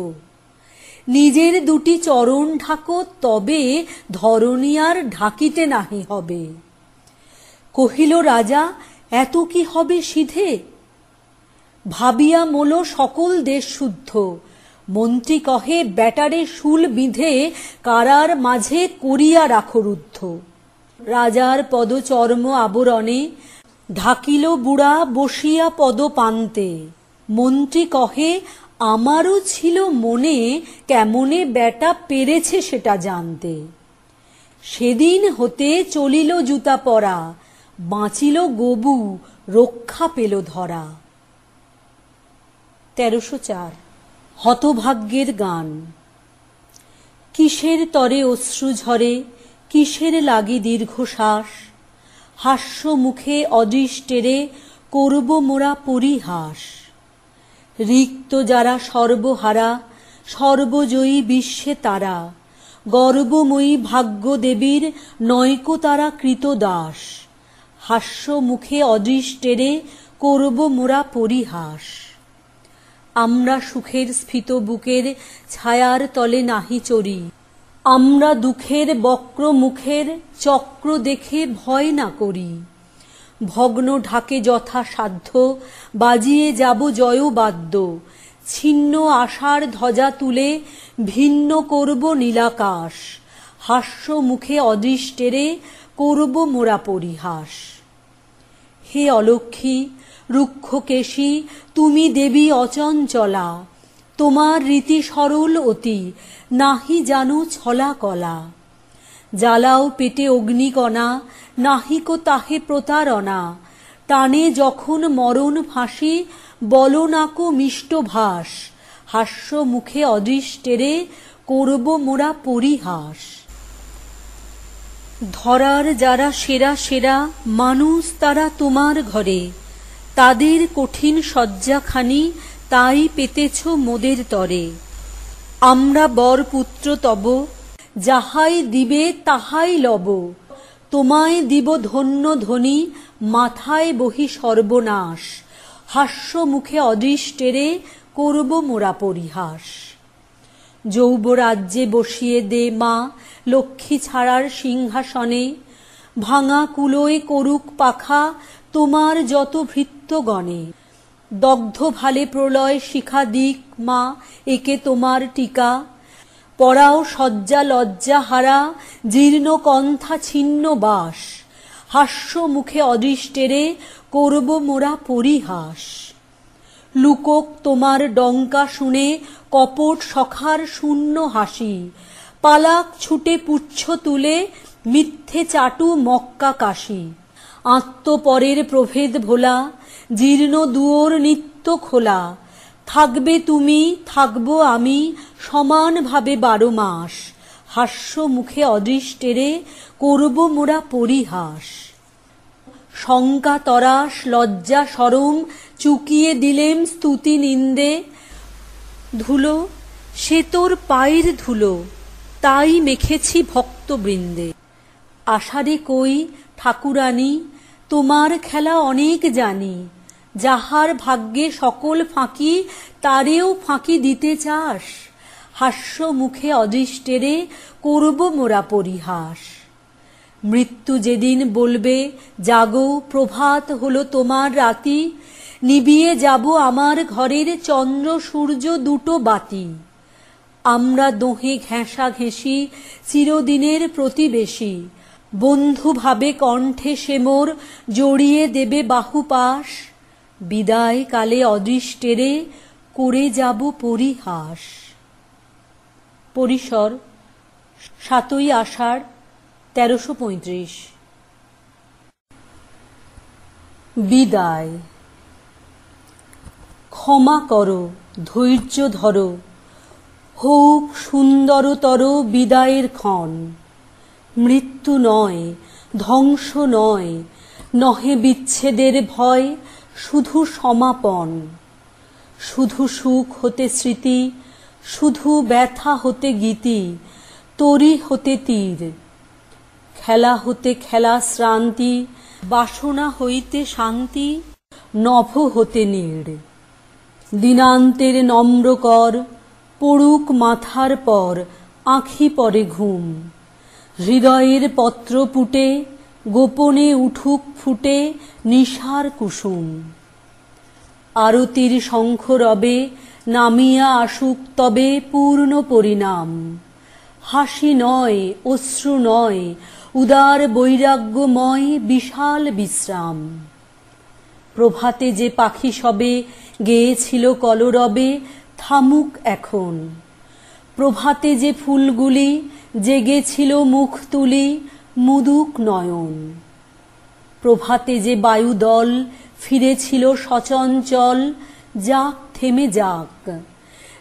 নিজের দুটি চরণ ঢাকো, তবে ধরণী আর ঢাকিতে নাহি হবে। কহিল রাজা, এত কি হবে সিধে? ভাবিয়া মোল সকল দেশ শুদ্ধ। মন্ত্রী কহে, ব্যাটারে শুল বিঁধে কারার মাঝে করিয়া রাখো রুদ্ধ। রাজার পদচর্ম আবরণে ঢাকিল বুড়া বসিয়া পদ পান্তে। মন্ত্রী কহে, আমারও ছিল মনে, কেমনে ব্যাটা পেরেছে সেটা জানতে। সেদিন হতে চলিল জুতা পরা, বাঁচিল গবু, রক্ষা পেল ধরা। 1304 হতভাগ্যের গান। কিসের তরে অশ্রু ঝরে, কিসের লাগি দীর্ঘশ্বাস, হাস্য মুখে অদৃষ্টেরে করব মোরা পরিহাস। রিক্ত যারা সর্বহারা, সর্বজয়ী বিশ্বে তারা, গর্বময়ী ভাগ্য দেবীর নয়কো তারা কৃতদাস। হাস্য মুখে অদৃষ্টেরে করব মোরা পরিহাস। আমরা সুখের স্ফীত বুকের ছায়ার তলে নাহি চরি, আমরা দুঃখের বক্র মুখের চক্র দেখে ভয় না করি। ভগ্ন ঢাকে যথা সাধ্য, বাজিয়ে যাব জয়বাদ্য। ছিন্ন আশার ধ্বজা তুলে ভিন্ন করব নীলাকাশ। হাস্য মুখে অদৃষ্টেরে করব মোরা পরিহাস। হে অলক্ষ্মী রুক্ষকেশী, তুমি দেবী অচঞ্চলা, তোমার রীতি সরল অতি, নাহি জানো ছলা কলা। জ্বালাও পেটে অগ্নিকণা, নাহিকো তাহে প্রতারণা। টানে যখন মরণ ফাঁসি, বলো নাকো মিষ্ট ভাস। হাস্য মুখে অদৃষ্টেরে করব মোরা পরিহাস। ধরার যারা সেরা সেরা মানুষ তারা তোমার ঘরে, তাদের কঠিন শয্যাখানি তাই পেতেছ মোদের তরে। আমরা বর পুত্র তব, যাহাই দিবে তাহাই লব, তোমায় দিব ধন্য ধ্বনি, মাথায় বহি সর্বনাশ। হাস্য মুখে অদৃষ্টেরে করব মোরা পরিহাস। যৌবরাজ্যে বসিয়ে দে মা লক্ষ্মী ছাড়ার সিংহাসনে, ভাঙা কুলোয় করুক পাখা তোমার যত ভৃত্যগণে। দগ্ধ ভালে প্রলয় শিখা দিক মা একে তোমার টিকা, পরাও শয্যা লজ্জা হারা জীর্ণ কন্থা ছিন্ন বাস। হাস্য মুখে অদৃষ্টেরে করব মোরা পরিহাস। লুকোক তোমার ডঙ্কা শুনে কপট সখার শূন্য হাসি, পালাক ছুটে পুচ্ছ তুলে মিথ্যে চাটু মক্কা কাশি। আত্মপরের প্রভেদ ভোলা জীর্ণ দুয়োর নিত্য খোলা, থাকবে তুমি থাকবো আমি সমানভাবে 12 মাস। হাস্য মুখে অদৃষ্টেরে করব মোরা পরিহাস। শঙ্কা তরাস লজ্জা শরম চুকিয়ে দিলেম স্তুতি নিন্দে, ধুলো সে তোর পায়ের ধুলো তাই মেখেছি ভক্তবৃন্দে। আষাঢ়ে কই ঠাকুরানী তোমার খেলা অনেক জানি, যাহার ভাগ্যে সকল ফাঁকি তারেও ফাঁকি দিতে চাস। হাস্য মুখে অদৃষ্টেরে করব মোরা পরিহাস। মৃত্যু যেদিন বলবে জাগো প্রভাত হলো তোমার রাতি, নিবিয়ে যাব আমার ঘরের চন্দ্র সূর্য দুটো বাতি। আমরা দোহে ঘেঁষা ঘেঁষি চিরদিনের প্রতিবেশী, বন্ধু ভাবে কণ্ঠে সে মোর জড়িয়ে দেবে বাহুপাশ। বিদায় কালে অদৃষ্টেরে করে যাব পরিহাস। পরিসর 7ই আষাঢ় 1335। বিদায়। ক্ষমা করো ধৈর্য ধরো, হোক সুন্দরতর বিদায়ের ক্ষণ। মৃত্যু নয় ধ্বংস নয়, নহে বিচ্ছেদের ভয়, শুধু সমাপন। শুধু সুখ হতে স্মৃতি, শুধু ব্যথা হতে গীতি, তরি হতে তীর। খেলা হতে খেলা শ্রান্তি, বাসনা হইতে শান্তি, নভ হতে নীড়। দিনান্তের নম্র কর, পড়ুক মাথার পর আঁখি পরে ঘুম। হৃদয়ের পত্র পুটে গোপনে উঠুক ফুটে নিশার কুসুম। আরতির শঙ্খ রবে নামিয়া আসুক তবে পূর্ণ পরিণাম। হাসি নয় অশ্রু নয়, উদার বৈরাগ্যময় বিশাল বিশ্রাম। প্রভাতে যে পাখি সবে গেয়েছিল কলরবে থামুক এখন। প্রভাতে যে ফুলগুলি জেগেছিল মুখ তুলি মুদুক নয়ন। প্রভাতে যে বায়ুদল ফিরেছিল সচঞ্চল যাক থেমে যাক।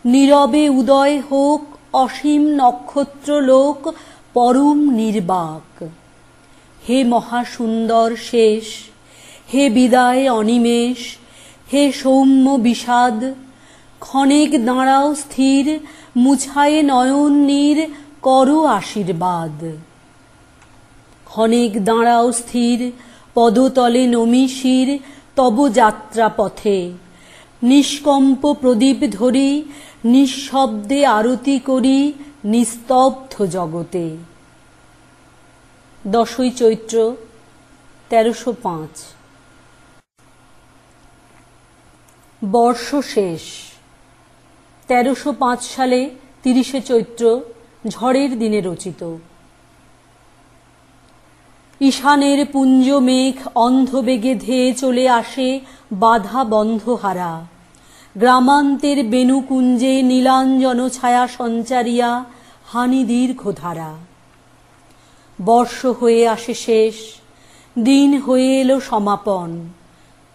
নীরবে উদয় হোক অসীম নক্ষত্রলোক পরম নির্বাক। হে মহাসুন্দর শেষ, হে বিদায় অনিমেষ, হে সৌম্য বিষাদ। ক্ষণেক দাঁড়াও স্থির, মুছায়ে নয়ন নীর করো আশীর্বাদ। ক্ষণেক দাঁড়াও স্থির, পদতলে নমি শির তব যাত্রা পথে। নিষ্কম্প প্রদীপ ধরি, নিঃশব্দে আরতি করি নিস্তব্ধ জগতে। 10ই চৈত্র 1305। বর্ষ শেষ। 1305 সালে 30শে চৈত্র ঝড়ের দিনে রচিত। ঈশানের পুঞ্জ মেঘ অন্ধবেগে ধেয়ে চলে আসে বাধা বন্ধ হারা। গ্রামান্তের বেণুকুঞ্জে নীলাঞ্জন ছায়া সঞ্চারিয়া হানি দীর্ঘ ধারা। বর্ষ হয়ে আসে শেষ, দিন হয়ে এলো সমাপন।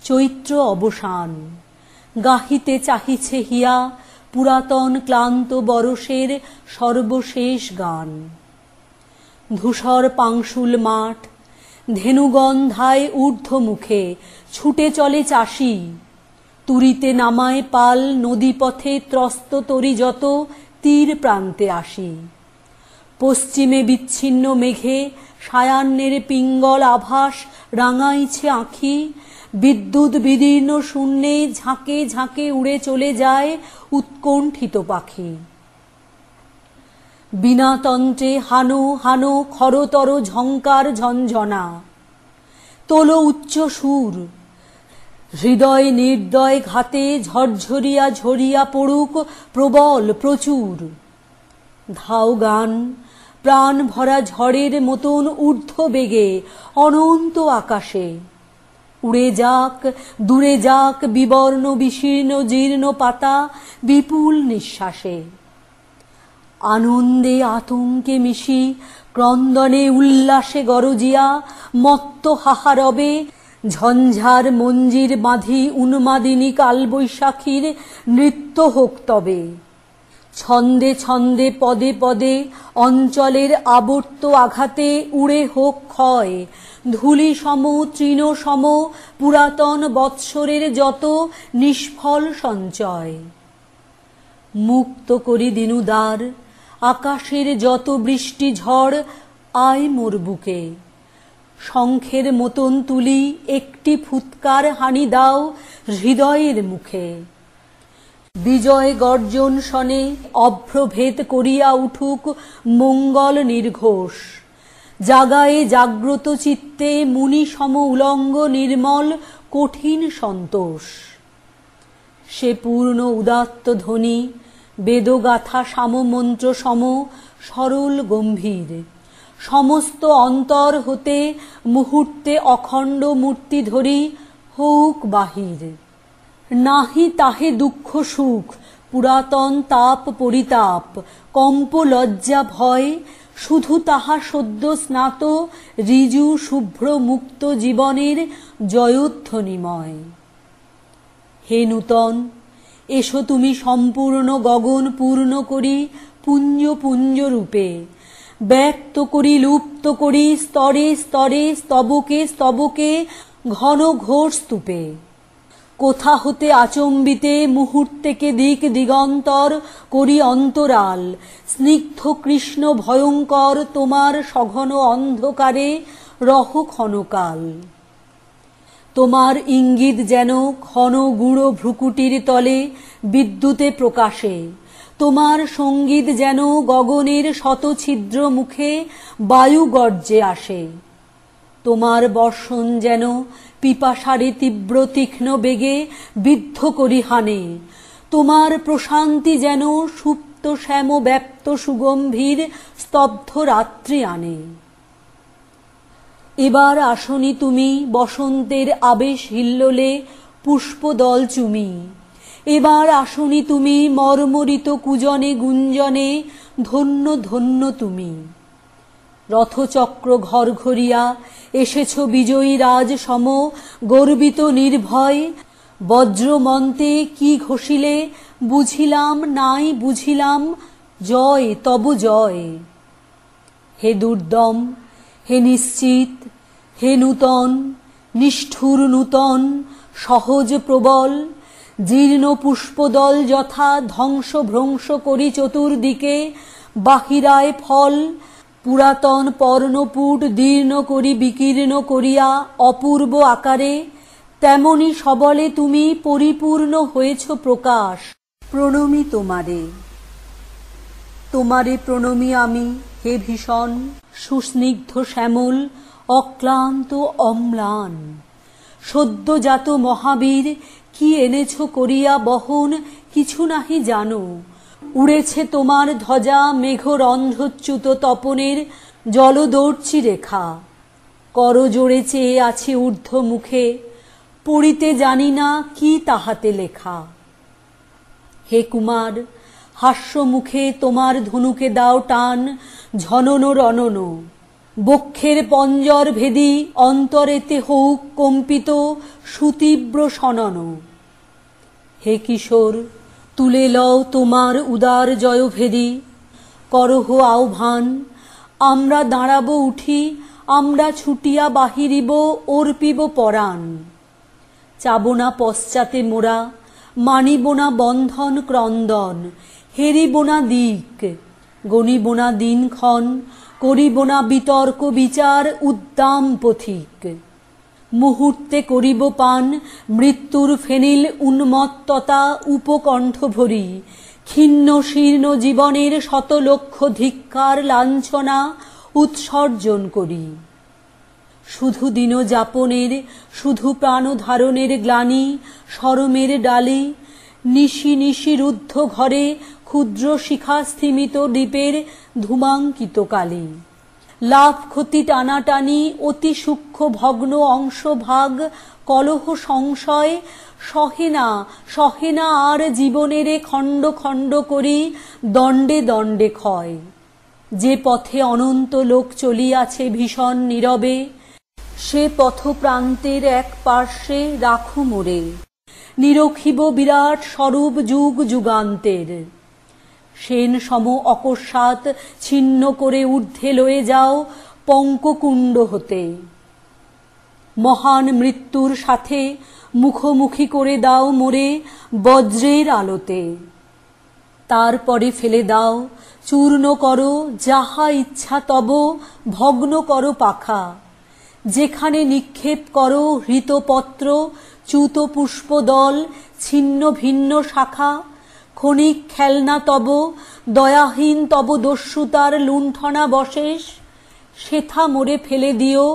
চৈত্র অবসান, গাহিতে চাহিছে হিয়া পুরাতন ক্লান্ত বরষের সর্বশেষ গান। ধূসর পাংশুল মাঠ, ধেনুগন্ধায় ঊর্ধ্বমুখে ছুটে চলে চাষি, তুরিতে নামায় পাল নদীপথে ত্রস্ত তরি যত তীর প্রান্তে আসি। পশ্চিমে বিচ্ছিন্ন মেঘে সায়াহ্নের পিঙ্গল আভাস রাঙাইছে আঁখি, বিদ্যুৎ বিদীর্ণ শূন্যে ঝাঁকে ঝাঁকে উড়ে চলে যায় উৎকণ্ঠিত পাখি। বীণাতন্ত্রে হানো হানো খরতর ঝঙ্কার ঝঞ্ঝনা, তোলো উচ্চ সুর, হৃদয় নির্দয় ঘাতে ঝরঝরিয়া ঝরিয়া পড়ুক প্রবল প্রচুর। ধাও গান প্রাণ ভরা ঝড়ের মতন ঊর্ধ্ব বেগে অনন্ত আকাশে, উড়ে যাক দূরে যাক বিবর্ণ বিশীর্ণ জীর্ণ পাতা বিপুল নিঃশ্বাসে। আনন্দে আতঙ্কে মিশি ক্রন্দনে উল্লাসে গরজিয়া মত্ত হাহারবে, ঝঞ্ঝার মঞ্জির বাঁধি উন্মাদিনী কালবৈশাখীর নৃত্য হোক তবে। ছন্দে ছন্দে পদে পদে অঞ্চলের আবর্ত আঘাতে উড়ে হোক ক্ষয়, ধূলি সম তৃণ সম পুরাতন বৎসরের যত নিষ্ফল সঞ্চয়। মুক্ত করি দিনুদার আকাশের যত বৃষ্টি ঝড় আয় মোর বুকে, শঙ্খের মতন তুলি একটি ফুৎকার হানি দাও হৃদয়ের মুখে। বিজয় গর্জন শনে অভ্রভেদ করিয়া উঠুক মঙ্গল নির্ঘোষ, জাগায়ে জাগ্রত চিত্তে মুনি সম উলঙ্গ নির্মল কঠিন সন্তোষ। সে পূর্ণ উদাত্ত ধ্বনি বেদগাথা সামমন্ত্র সম সরল গম্ভীর, সমস্ত অন্তর হতে মুহূর্তে অখণ্ড মূর্তি ধরি হউক বাহির। নাহি তাহে দুঃখ সুখ পুরাতন তাপ পরিতাপ কম্প লজ্জা ভয়, শুধু তাহা সদ্য স্নাত ঋজু শুভ্র মুক্ত জীবনের জয়োধ্বনিময়। হে নূতন, এসো তুমি সম্পূর্ণ গগন পূর্ণ করি পুঞ্জ পুঞ্জ রূপে, ব্যক্ত করি লুপ্ত করি স্তরে স্তরে স্তবকে স্তবকে ঘন ঘোর স্তূপে। কোথা হতে আচম্বিতে মুহূর্তেকে দিক দিগন্তর করি অন্তরাল, স্নিগ্ধ কৃষ্ণ ভয়ঙ্কর তোমার সঘন অন্ধকারে রহ ক্ষণকাল। তোমার ইঙ্গিত যেন ঘন গুঁড়ো ভ্রুকুটির তলে বিদ্যুতে প্রকাশে, তোমার সঙ্গীত যেন গগনের শত ছিদ্র মুখে বায়ু গর্জে আসে। তোমার বর্ষণ যেন পিপাসারে তীব্র তীক্ষ্ণ বেগে বিদ্ধ করি হানে, তোমার প্রশান্তি যেন সুপ্ত শ্যাম ব্যাপ্ত সুগম্ভীর স্তব্ধ রাত্রি আনে। এবার আসনি তুমি বসন্তের আবেশ হিল্লোলে পুষ্পদল চুমি, এবার আসনি তুমি মর্মরিত কুজনে গুঞ্জনে ধন্য ধন্য তুমি। রথচক্র ঘরঘরিয়া এসেছ বিজয়ী রাজ সম গর্বিত নির্ভয়, বজ্রমন্তে কি ঘষিলে বুঝিলাম নাই বুঝিলাম জয় তব জয়। হে দুর্দম, হে নিশ্চিত, হে নূতন, নিষ্ঠুর নূতন, সহজ প্রবল, জীর্ণ পুষ্পদল যথা ধ্বংস ভ্রংশ করি চতুর্দিকে বাহিরায় ফল, পুরাতন পর্ণপুট দীর্ণ করি বিকীর্ণ করিয়া অপূর্ব আকারে, তেমনি সবলে তুমি পরিপূর্ণ হয়েছ প্রকাশ। প্রণমি তোমারে, তোমারে প্রণমি আমি হে ভীষণ সুস্নিগ্ধ শ্যামল অক্লান্ত অম্লান। সদ্যজাত মহাবীর কি এনেছ করিয়া বহন কিছু নাহি জানো, উড়েছে তোমার ধ্বজা মেঘরন্ধ্রচ্যুত তপনের জলদর্চি রেখা। করজোড়ে চেয়ে আছি ঊর্ধ্ব মুখে, পড়িতে জানি না কি তাহাতে লেখা। হে কুমার, হাস্য মুখে তোমার ধনুকে দাও টান ঝনন রনন, বক্ষের পঞ্জর ভেদি অন্তরেতে হউক কম্পিত সুতীব্র শনন। হে কিশোর, তুলে লও তোমার উদার জয়ভেদী, করহ আহ্বান আমরা দাঁড়াব উঠি, আমরা ছুটিয়া বাহিরিব, অর্পিব পরাণ। চাব না পশ্চাতে মোরা, মানিব না বন্ধন ক্রন্দন, হেরিব না দিক, গণিব না দিনক্ষণ, করিব না বিতর্ক বিচার উদ্দাম পথিক। মুহূর্তে করিব পান মৃত্যুর ফেনিল উন্মত্ততা উপকণ্ঠ ভরি, ক্ষীণ শীর্ণ জীবনের শত লক্ষ ধিক্কার লাঞ্ছনা উৎসর্জন করি। শুধু দিন যাপনের, শুধু প্রাণধারণের গ্লানি শরমের ডালে, নিশি নিশি রুদ্ধ ঘরে ক্ষুদ্র শিখা স্থিমিত দ্বীপের ধূমাঙ্কিত কালে। লাভ ক্ষতি টানাটানি অতি সূক্ষ্ম ভগ্ন অংশভাগ কলহ সংশয় সহে না আর জীবনের খণ্ড খণ্ড করি দণ্ডে দণ্ডে ক্ষয়। যে পথে অনন্ত লোক চলিয়াছে ভীষণ নীরবে, সে পথপ্রান্তের এক পার্শ্বে রাখু মোরে, নিরখিব বিরাট স্বরূপ যুগ যুগান্তের। সেন সম অকস্মাৎ ছিন্ন করে ঊর্ধ্বে লয়ে যাও পঙ্ককুণ্ড হতে, মহান মৃত্যুর সাথে মুখোমুখি করে দাও মোরে বজ্রের আলোতে। তারপরে ফেলে দাও, চূর্ণ করো যাহা ইচ্ছা তব, ভগ্ন করো পাখা। যেখানে নিক্ষেপ করো হৃতপত্র চ্যুত পুষ্পদল ছিন্ন ভিন্ন শাখা, ক্ষণিক খেলনা তব দয়াহীন তব দস্যুতার লুণ্ঠনা বশেষ, সেথা মোরে ফেলে দিও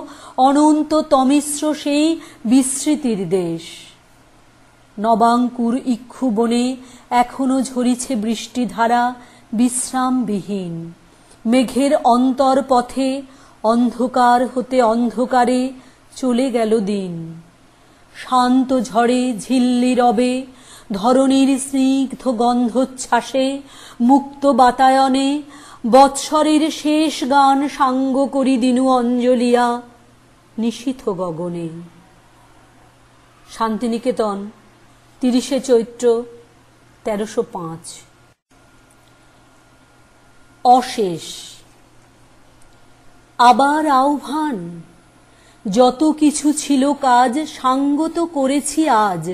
অনন্ত তমিশ্র সেই বিস্মৃতির দেশ। নবাঙ্কুর ইক্ষু বনে এখনো ঝরিছে বৃষ্টিধারা বিশ্রামবিহীন, মেঘের অন্তর পথে অন্ধকার হতে অন্ধকারে চলে গেল দিন। শান্ত ঝড়ে ঝিল্লি রবে ধরণীর স্নিগ্ধ গন্ধোচ্ছ্বাসে, মুক্ত বাতায়নে বৎসরের শেষ গান সাঙ্গ করি দিনু অঞ্জলিয়া নিশীথ গগনে। শান্তিনিকেতন, 30শে চৈত্র 1305। অশেষ। আবার আহ্বান, যত কিছু ছিল কাজ সাঙ্গত করেছি আজ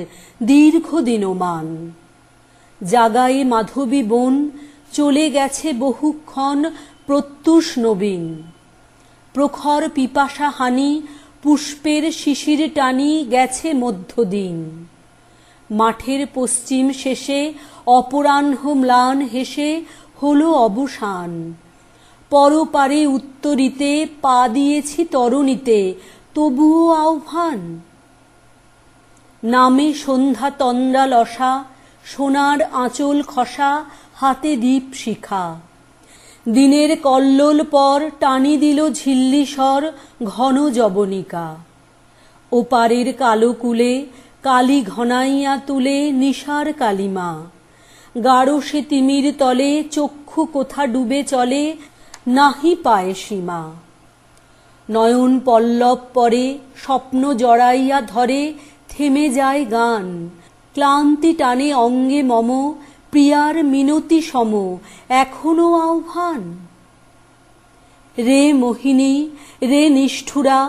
দীর্ঘদিনমান। জাগায়ে মাধবী বন চলে গেছে বহুক্ষণ প্রত্যুষ নবীন, প্রখর পিপাসা হানি পুষ্পের শিশির টানি গেছে মধ্যদিন। মাঠের পশ্চিম শেষে অপরাহ্ন ম্লান হেসে হলো অবসান, পরপারে উত্তরিতে পা দিয়েছি তরণীতে তবুও আহ্বান। নামে সন্ধ্যা তন্দ্রা লসা, সোনার আঁচল খসা, হাতে দীপ শিখা। দিনের কল্লোল পর টানি দিল ঝিল্লিস্বর ঘন যবনিকা। ওপারের কালো কুলে কালি ঘনাইয়া তুলে নিশার কালিমা। গাঢ় সে তিমির তলে চক্ষু কোথা ডুবে চলে নাহি পায়ে সীমা। নয়ন পল্লব পরে স্বপ্ন জড়াইয়া ধরে থেমে যায় গান। ক্লান্তি টানে অঙ্গে মম প্রিয়ার মিনতি সম এখনো আহ্বান। রে মোহিনী, রে নিষ্ঠুরা,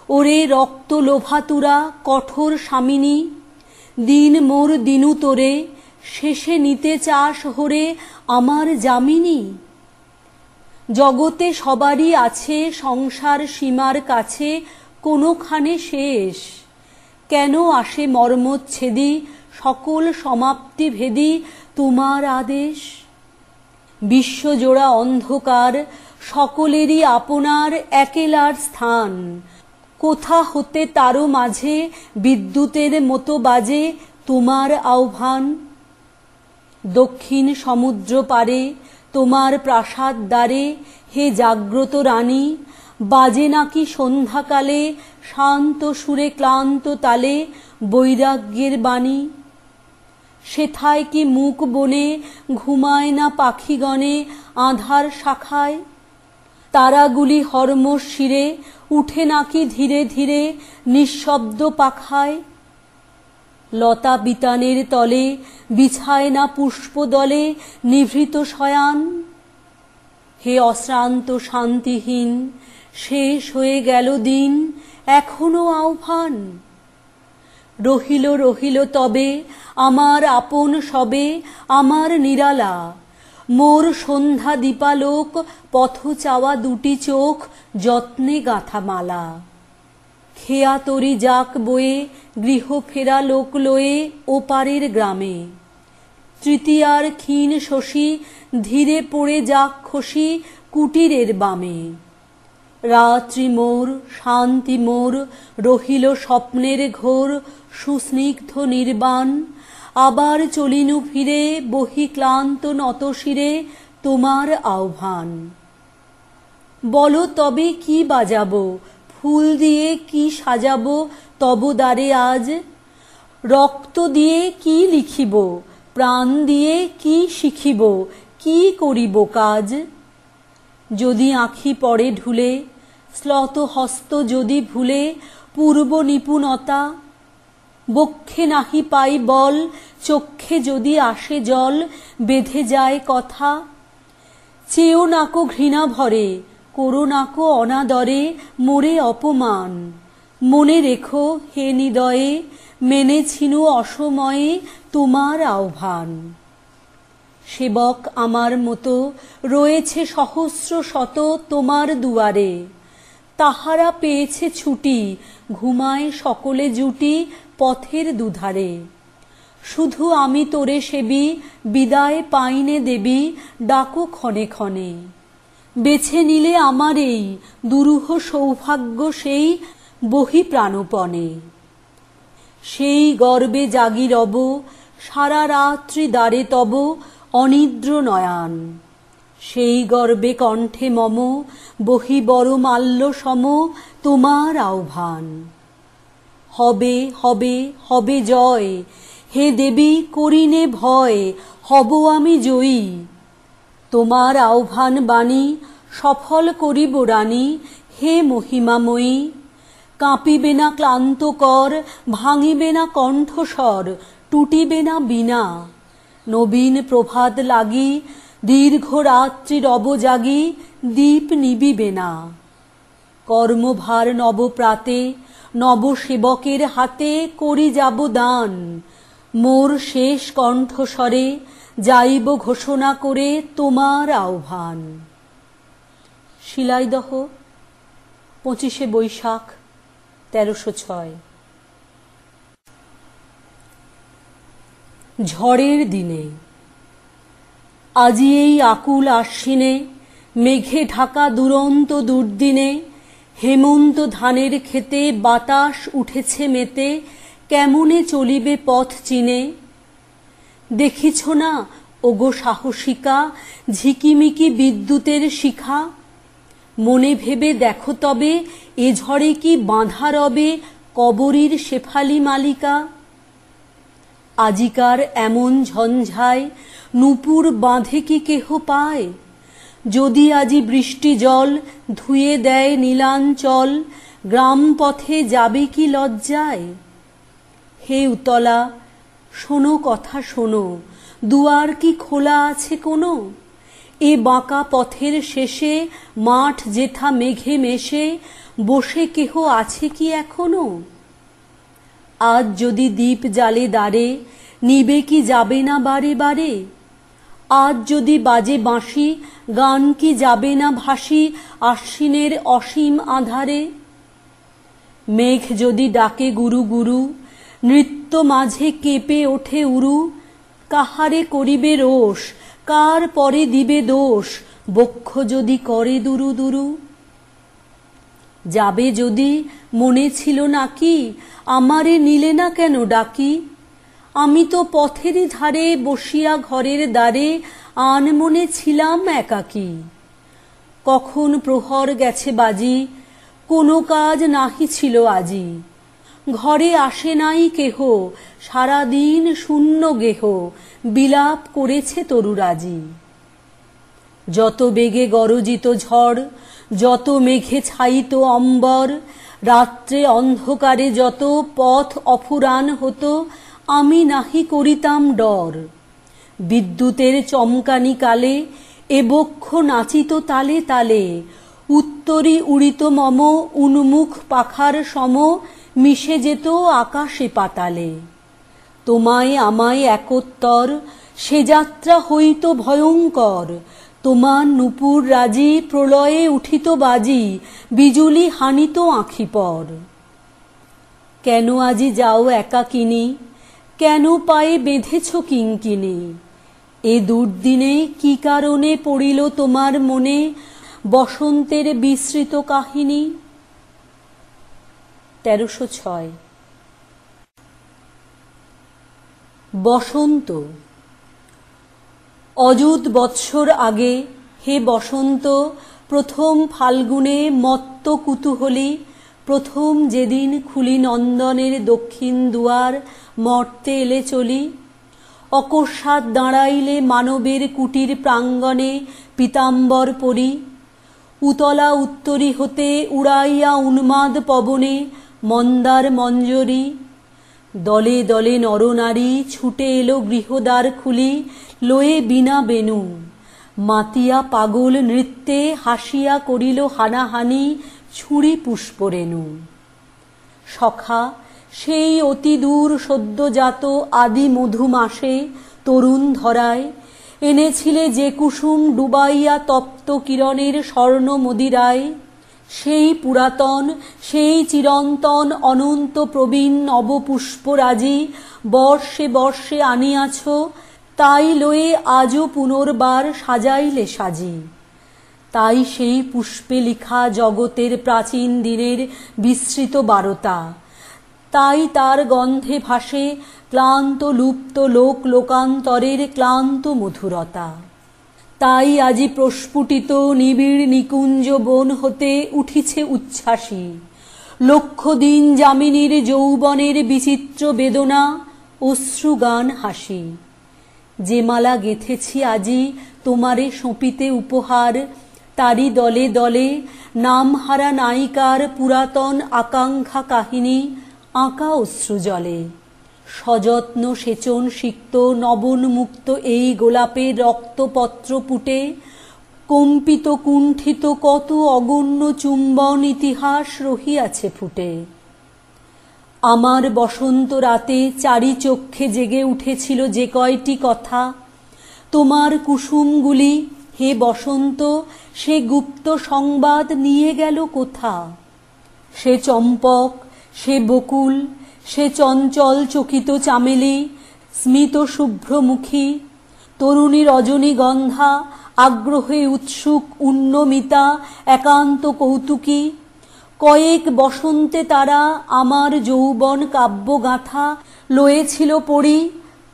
ওরে রক্ত লোভাতুরা কঠোর স্বামিনী, দিন মোর দিনু তোরে শেষে নিতে চাস হরে আমার যামিনী। জগতে সবারই আছে সংসার সীমার কাছে কোনোখানে শেষ, কেন আসে মর্মচ্ছেদী সকল সমাপ্তি ভেদী তোমার আদেশ। বিশ্বজোড়া অন্ধকার সকলেরই আপনার একেলার স্থান, কোথা হতে তারও মাঝে বিদ্যুতের মতো বাজে তোমার আহ্বান। দক্ষিণ সমুদ্র পারে তোমার প্রাসাদ দ্বারে হে জাগ্রত রানী, বাজে নাকি সন্ধ্যাকালে শান্ত সুরে ক্লান্ত তালে বৈরাগ্যের বাণী। সেথায় কি মুখ বনে ঘুমায় না পাখিগণে আঁধার শাখায়, তারাগুলি হরমোর শিরে উঠে নাকি ধীরে ধীরে নিঃশব্দ পাখায়। লতা বিতানের তলে বিছায় না পুষ্পদলে নিভৃত শয়ান, হে অশ্রান্ত শান্তিহীন, শেষ হয়ে গেল দিন, এখনো আহ্বান। রহিল রহিল তবে আমার আপন সবে, আমার নিরালা, মোর সন্ধ্যা দীপালোক, পথ চাওয়া দুটি চোখ, যত্নে গাঁথা মালা। খেয়া তরি যাক বয়ে, গৃহ ফেরা লোক লয়ে, ওপারের গ্রামে। তৃতীয়ার ক্ষীণ শশী, ধীরে পড়ে যাক খসি, কুটিরের বামে। রাত্রি মোর, শান্তি মোর, রহিল স্বপ্নের ঘোর, সুস্নিগ্ধ নির্বাণ। আবার চলিনু ফিরে, বহি ক্লান্ত নত শিরে, তোমার আহ্বান। বলো তবে কি বাজাবো, ফুল দিয়ে কি সাজাবো তব দ্বারে আজ? রক্ত দিয়ে কি লিখিব, প্রাণ দিয়ে কি শিখিব, কি করিব কাজ? যদি আঁখি পড়ে ঢুলে, শ্লথ হস্ত যদি ভুলে, পূর্ব নিপুণতা। বক্ষে নাহি পাই বল, চক্ষে যদি আসে জল, বেঁধে যায় কথা। চেয়েও নাকো ঘৃণা ভরে, করো নাকো অনাদরে, মোরে অপমান। মনে রেখো হে নিদয়ে, মেনেছিনু অসময়ে তোমার আহ্বান। সেবক আমার মতো রয়েছে সহস্র শত তোমার দুয়ারে, তাহারা পেয়েছে ছুটি, ঘুমায় সকলে জুটি পথের দুধারে। শুধু আমি তোরে সেবি, বিদায় পাইনে দেবী, ডাকো ক্ষণে ক্ষণে। বেছে নিলে আমার এই দুরূহ সৌভাগ্য সেই, বহি প্রাণপণে। সেই গর্বে জাগি রব, সারা রাত্রি দ্বারে তব অনিদ্র নয়ান। সেই গর্বে কণ্ঠে মম, বহি বড় মাল্য সম, তোমার আহ্বান। হবে হবে হবে জয়, হে দেবী করিনে ভয়, হব আমি জয়ী। তোমার আহ্বান বাণী সফল করিব রানী, হে মহিমাময়ী। কাঁপিবে না ক্লান্ত কর, ভাঙিবে না কণ্ঠস্বর, টুটিবে না বীণা। নবীন প্রভাত লাগি, দীর্ঘ রাত্রি রব জাগি, দীপ নিবিবে না। কর্মভার নবপ্রাতে, নবসেবকের হাতে করি যাব দান। মোর শেষ কণ্ঠস্বরে যাইব ঘোষণা করে তোমার আহ্বান। শিলাইদহ, 25শে বৈশাখ 1306। ঝড়ের দিনে। আজি এই আকুল আশ্বিনে, মেঘে ঢাকা দুরন্ত দুর্দিনে, হেমন্ত ধানের ক্ষেতে বাতাস উঠেছে মেতে, কেমনে চলিবে পথ চিনে? দেখিছ না ওগো সাহসিকা, ঝিকিমিকি বিদ্যুতের শিখা? মনে ভেবে দেখো তবে, এ ঝড়ে কি বাঁধা রবে কবরীর শেফালি মালিকা? আজিকার এমন ঝঞ্ঝায় নূপুর বাঁধে কি কেহ পায়? যদি আজি বৃষ্টি জল ধুয়ে দেয় নীলাঞ্চল, গ্রাম পথে যাবে কি লজ্জায়? হে উতলা, শোনো কথা শোনো, দুয়ার কি খোলা আছে কোনো? এ বাঁকা পথের শেষে মাঠ যেথা মেঘে মেশে, বসে কেহ আছে কি এখনো? আজ যদি দীপ জ্বালে দ্বারে, নিবে কি যাবে না বারে বারে? আজ যদি বাজে বাঁশি, গান কি যাবে না ভাসি আশ্বিনের অসীম আধারে? মেঘ যদি ডাকে গুরু গুরু, নৃত্য মাঝে কেঁপে ওঠে উরু, কাহারে করিবে রোষ, কার পরে দিবে দোষ, বক্ষ যদি করে দুরু দুরু? যাবে যদি, মনে ছিল নাকি, আমারে নিলে না কেন ডাকি? আমি তো পথেরই ধারে বসিয়া ঘরের দ্বারে, আনমনে ছিলাম একাকী। কখন প্রহর গেছে বাজি, কোনো কাজ নাহি ছিল আজি। ঘরে আসে নাই কেহ, সারাদিন শূন্য গেহ, বিলাপ করেছে তরুরাজি। যত বেগে গরজিত ঝড়, যত মেঘে ছাইত অম্বর, রাত্রে অন্ধকারে যত পথ অফুরান হতো, আমি নাহি করিতাম ডর। বিদ্যুতের চমকানি কালে এ বক্ষ নাচিত তালে তালে, উত্তরী উড়িত মম উন্মুখ পাখার সম, মিশে যেত আকাশে পাতালে। তোমায় আমায় একোত্তর সে যাত্রা হইত ভয়ঙ্কর, তোমার নূপুর রাজি প্রলয়ে উঠিত বাজি, বিজুলি হানিত আঁখি পর। কেন আজি যাও একাকিনী, কেন পায়ে বেঁধেছ কিঙ্কিনী, এ দুর্দিনে কি কারণে পড়িল তোমার মনে বসন্তের বিস্মৃত কাহিনী। ১৩০৬। বসন্ত। অযুত বৎসর আগে হে বসন্ত, প্রথম ফাল্গুনে মত্ত কুতূহলী, প্রথম যেদিন খুলি নন্দনের দক্ষিণ দুয়ার, মর্তে এলে চলি। অকস্মাৎ দাঁড়াইলে মানবের কুটির প্রাঙ্গণে পীতাম্বর পরি, উতলা উত্তরী হতে উড়াইয়া উন্মাদ পবনে মন্দার মঞ্জরি। দলে দলে নরনারী ছুটে এলো গৃহদ্বার খুলি, লয়ে বীণা বেণু, মাতিয়া পাগল নৃত্যে হাসিয়া করিল হানাহানি ছুরি পুষ্পরেণু। সখা সেই অতি দূর সদ্যজাত আদি মধুমাসে তরুণ ধরায়, এনেছিলে যে কুসুম ডুবাইয়া তপ্ত কিরণের স্বর্ণ মদিরায়, সেই পুরাতন সেই চিরন্তন অনন্ত প্রবীণ নবপুষ্পরাজি বর্ষে বর্ষে আনিয়াছ, তাই লয়ে আজও পুনর্বার সাজাইলে সাজি। তাই সেই পুষ্পে লিখা জগতের প্রাচীন দিনের বিস্মৃত বারতা, তাই তার গন্ধে ভাসে ক্লান্ত লুপ্ত লোক লোকান্তরের ক্লান্ত মধুরতা। তাই আজি প্রস্ফুটিত নিবিড় নিকুঞ্জ বন হতে উঠিছে উচ্ছ্বাসী, লক্ষ দিন যামিনীর যৌবনের বিচিত্র বেদনা, অশ্রুগান হাসি। যে মালা গেঁথেছি আজি তোমারে সঁপিতে উপহার, তারি দলে দলে নামহারা নায়িকার পুরাতন আকাঙ্ক্ষা কাহিনী আঁকা অশ্রুজলে। সযত্ন সেচন সিক্ত নবনমুক্ত এই গোলাপের রক্তপত্র পুটে, কম্পিত কুণ্ঠিত কত অগণ্য চুম্বন ইতিহাস রহিয়াছে ফুটে। আমার বসন্ত রাতে চারি চক্ষে জেগে উঠেছিল যে কয়টি কথা, তোমার কুসুমগুলি হে বসন্ত সে গুপ্ত সংবাদ নিয়ে গেল কোথা। সে চম্পক, সে বকুল, সে চঞ্চল চকিত চামেলি, স্মিত শুভ্রমুখী তরুণী রজনীগন্ধা, আগ্রহে উৎসুক উন্নমিতা একান্ত কৌতুকী। কয়েক বসন্তে তারা আমার যৌবন কাব্যগাথা লয়েছিল পড়ি,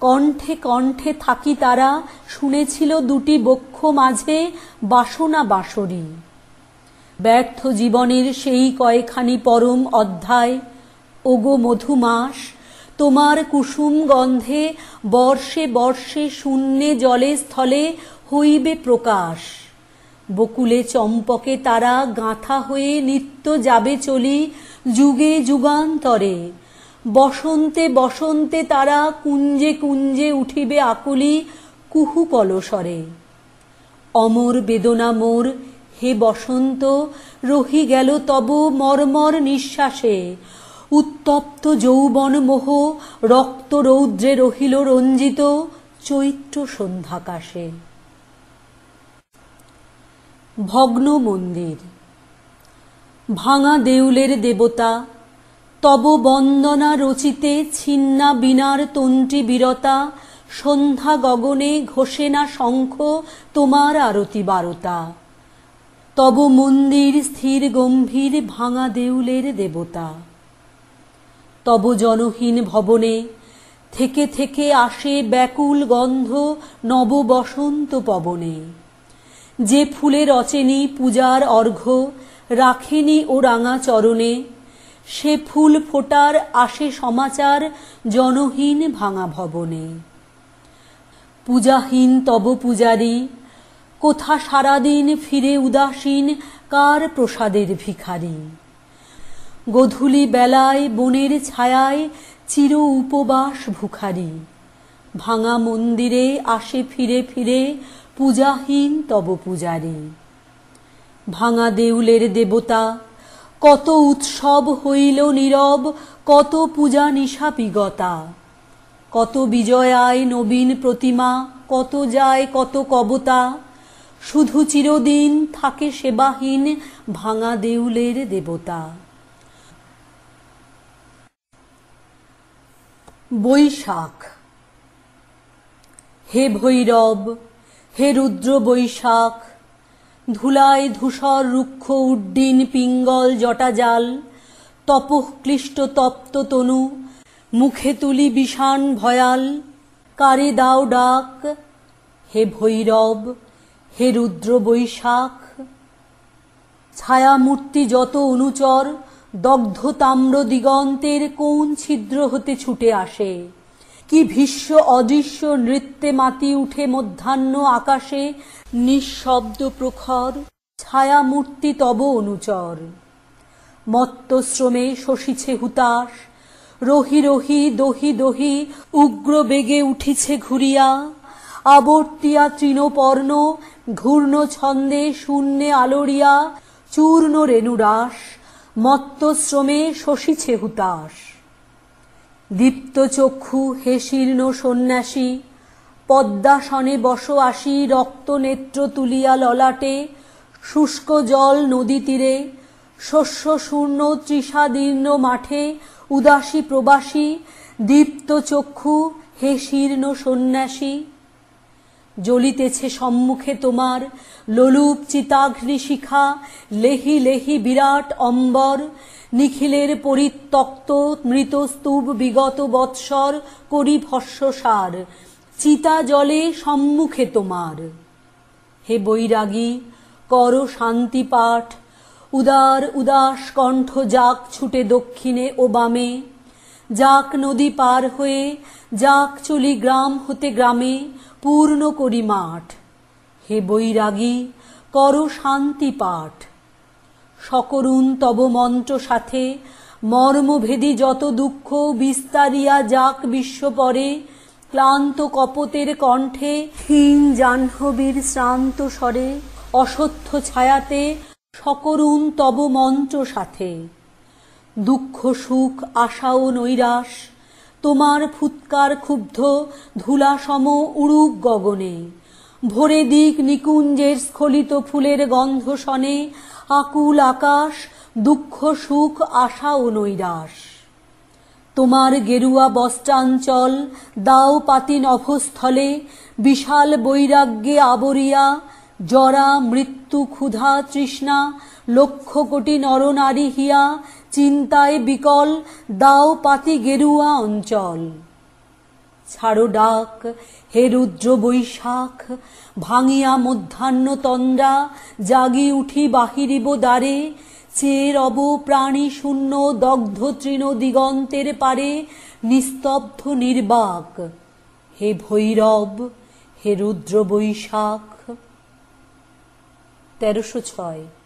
কণ্ঠে কণ্ঠে থাকি তারা শুনেছিল দুটি বক্ষ মাঝে বাসনা বাঁশরি। ব্যর্থ জীবনের সেই কয়খানি পরম অধ্যায়, ওগো মধুমাস তোমার কুসুম গন্ধে বর্ষে বর্ষে শূন্যে জলে স্থলে হইবে প্রকাশ। বকুলে চম্পকে তারা গাঁথা হয়ে নিত্য যাবে চলি যুগে যুগান্তরে। বসন্তে বসন্তে তারা কুঞ্জে কুঞ্জে উঠিবে আকুলি কুহু কলস্বরে। অমর বেদনা মোর হে বসন্ত রহি গেল তব মর্মর নিঃশ্বাসে। উত্তপ্ত যৌবন মোহ রক্ত রৌদ্রে রহিল রঞ্জিত চৈত্র সন্ধ্যাকাশে। ভগ্ন মন্দির। ভাঙা দেউলের দেবতা তব বন্দনা রচিতে ছিন্না বীণার তন্ত্রী বীরতা। সন্ধ্যা গগনে ঘোষে না শঙ্খ তোমার আরতি বারতা। তব মন্দির স্থির গম্ভীর ভাঙা দেউলের দেবতা। তব জনহীন ভবনে থেকে থেকে আসে ব্যাকুল গন্ধ নব বসন্ত পবনে। যে ফুলে রচেনি পূজার অর্ঘ্য রাখেনি ও রাঙা চরণে, সে ফুল ফোটার আসে সমাচার জনহীন ভাঙা ভবনে। পূজাহীন তব পূজারী কোথা সারাদিন ফিরে উদাসীন কার প্রসাদের ভিখারি। গধূলি বেলায় বনের ছায়ায় চির উপবাস ভুখারি। ভাঙা মন্দিরে আসে ফিরে ফিরে পূজাহীন তব পূজারী। ভাঙা দেউলের দেবতা, কত উৎসব হইল নীরব, কত পূজা নিশা বিগতা। কত বিজয়ায় নবীন প্রতিমা, কত যায় কত কবতা। শুধু চিরদিন থাকে সেবাহীন ভাঙা দেউলের দেবতা। বৈশাখ। হে ভৈরব, হে রুদ্র বৈশাখ, ধুলায় ধূসর রুক্ষ উড্ডিন পিঙ্গল জটাজাল, তপঃ ক্লিষ্ট তপ্ত তনু, মুখে তুলি বিষাণ ভয়াল। কারে দাও ডাক, হে ভৈরব, হে রুদ্র বৈশাখ। ছায়ামূর্তি যত অনুচর দগ্ধ তাম্র দিগন্তের কোন ছিদ্র হতে ছুটে আসে। কি ভীষ্ম অদৃশ্য নৃত্যে মাতি উঠে মধ্যাহ্ন আকাশে নিঃশব্দ প্রখর। ছায়ামূর্তি তব অনুচর। মত্তশ্রমে শশিছে হুতাশ, রহি রহি দহি দহি উগ্র বেগে উঠিছে ঘুরিয়া। আবর্তিয়া তৃণপর্ণ ঘূর্ণ ছন্দে শূন্যে আলোড়িয়া। চূর্ণ রেণুরাস মত্তশ্রমে শশিছে হুতাশ। দীপ্ত চক্ষু হে শীর্ণ সন্ন্যাসী, পদ্মাসনে বস আসি রক্ত নেত্র তুলিয়া ললাটে। শুষ্ক জল নদী তীরে, শস্য শূর্ণ তৃষাদীর্ণ মাঠে উদাসী প্রবাসী। দীপ্ত চক্ষু হে শীর্ণ সন্ন্যাসী। জ্বলিতেছে সম্মুখে তোমার লোলুপ চিতাগ্নি শিখা, লেহি লেহি বিরাট অম্বর। নিখিলের পরিত্যক্ত মৃত স্তূপ বিগত বৎসর করি ভস্মসার। চিতা জলে সম্মুখে তোমার। হে বৈরাগী, কর শান্তি পাঠ, উদার উদাস কণ্ঠ যাক ছুটে দক্ষিণে ও বামে। যাক নদী পার হয়ে, যাক চলি গ্রাম হতে গ্রামে, পূর্ণ করি মাঠ। হে বৈরাগী, কর শান্তি পাঠ। সকরুণ তব মন্ত্র সাথে মর্মভেদী যত দুঃখ বিস্তারিয়া যাক বিশ্বপরে। ক্লান্ত কপতের কণ্ঠে ক্ষীণ জাহ্নবীর শ্রান্ত স্বরে অসত্য ছায়াতে সকরুণ তব মন্ত্র সাথে। দুঃখ সুখ আশা ও নৈরাশ তোমার ফুৎকার ক্ষুব্ধ ধূলাসম উড়ুক গগনে। ভোরে দিক নিকুঞ্জের স্খলিত ফুলের গন্ধ শনে আকুল আকাশ দুঃখ সুখ আশা ও নৈরাশ। তোমার গেরুয়া বস্ত্রাঞ্চল দাও পাতি নভস্থলে বিশাল বৈরাগ্যে আবরিয়া। জরা মৃত্যু ক্ষুধা তৃষ্ণা লক্ষ কোটি নরনারী হিয়া চিন্তায় বিকল দাও পাতি গেরুয়া অঞ্চল। ছাড়ো ডাক হে রুদ্র বৈশাখ, ভাঙিয়া মধ্যাহ্ন তন্দ্রা জাগি উঠি বাহিরিব দ্বারে। চেয়ে রব প্রাণী শূন্য দগ্ধ তৃণ দিগন্তের পারে নিস্তব্ধ নির্বাক। হে ভৈরব, হে রুদ্র বৈশাখ। 1306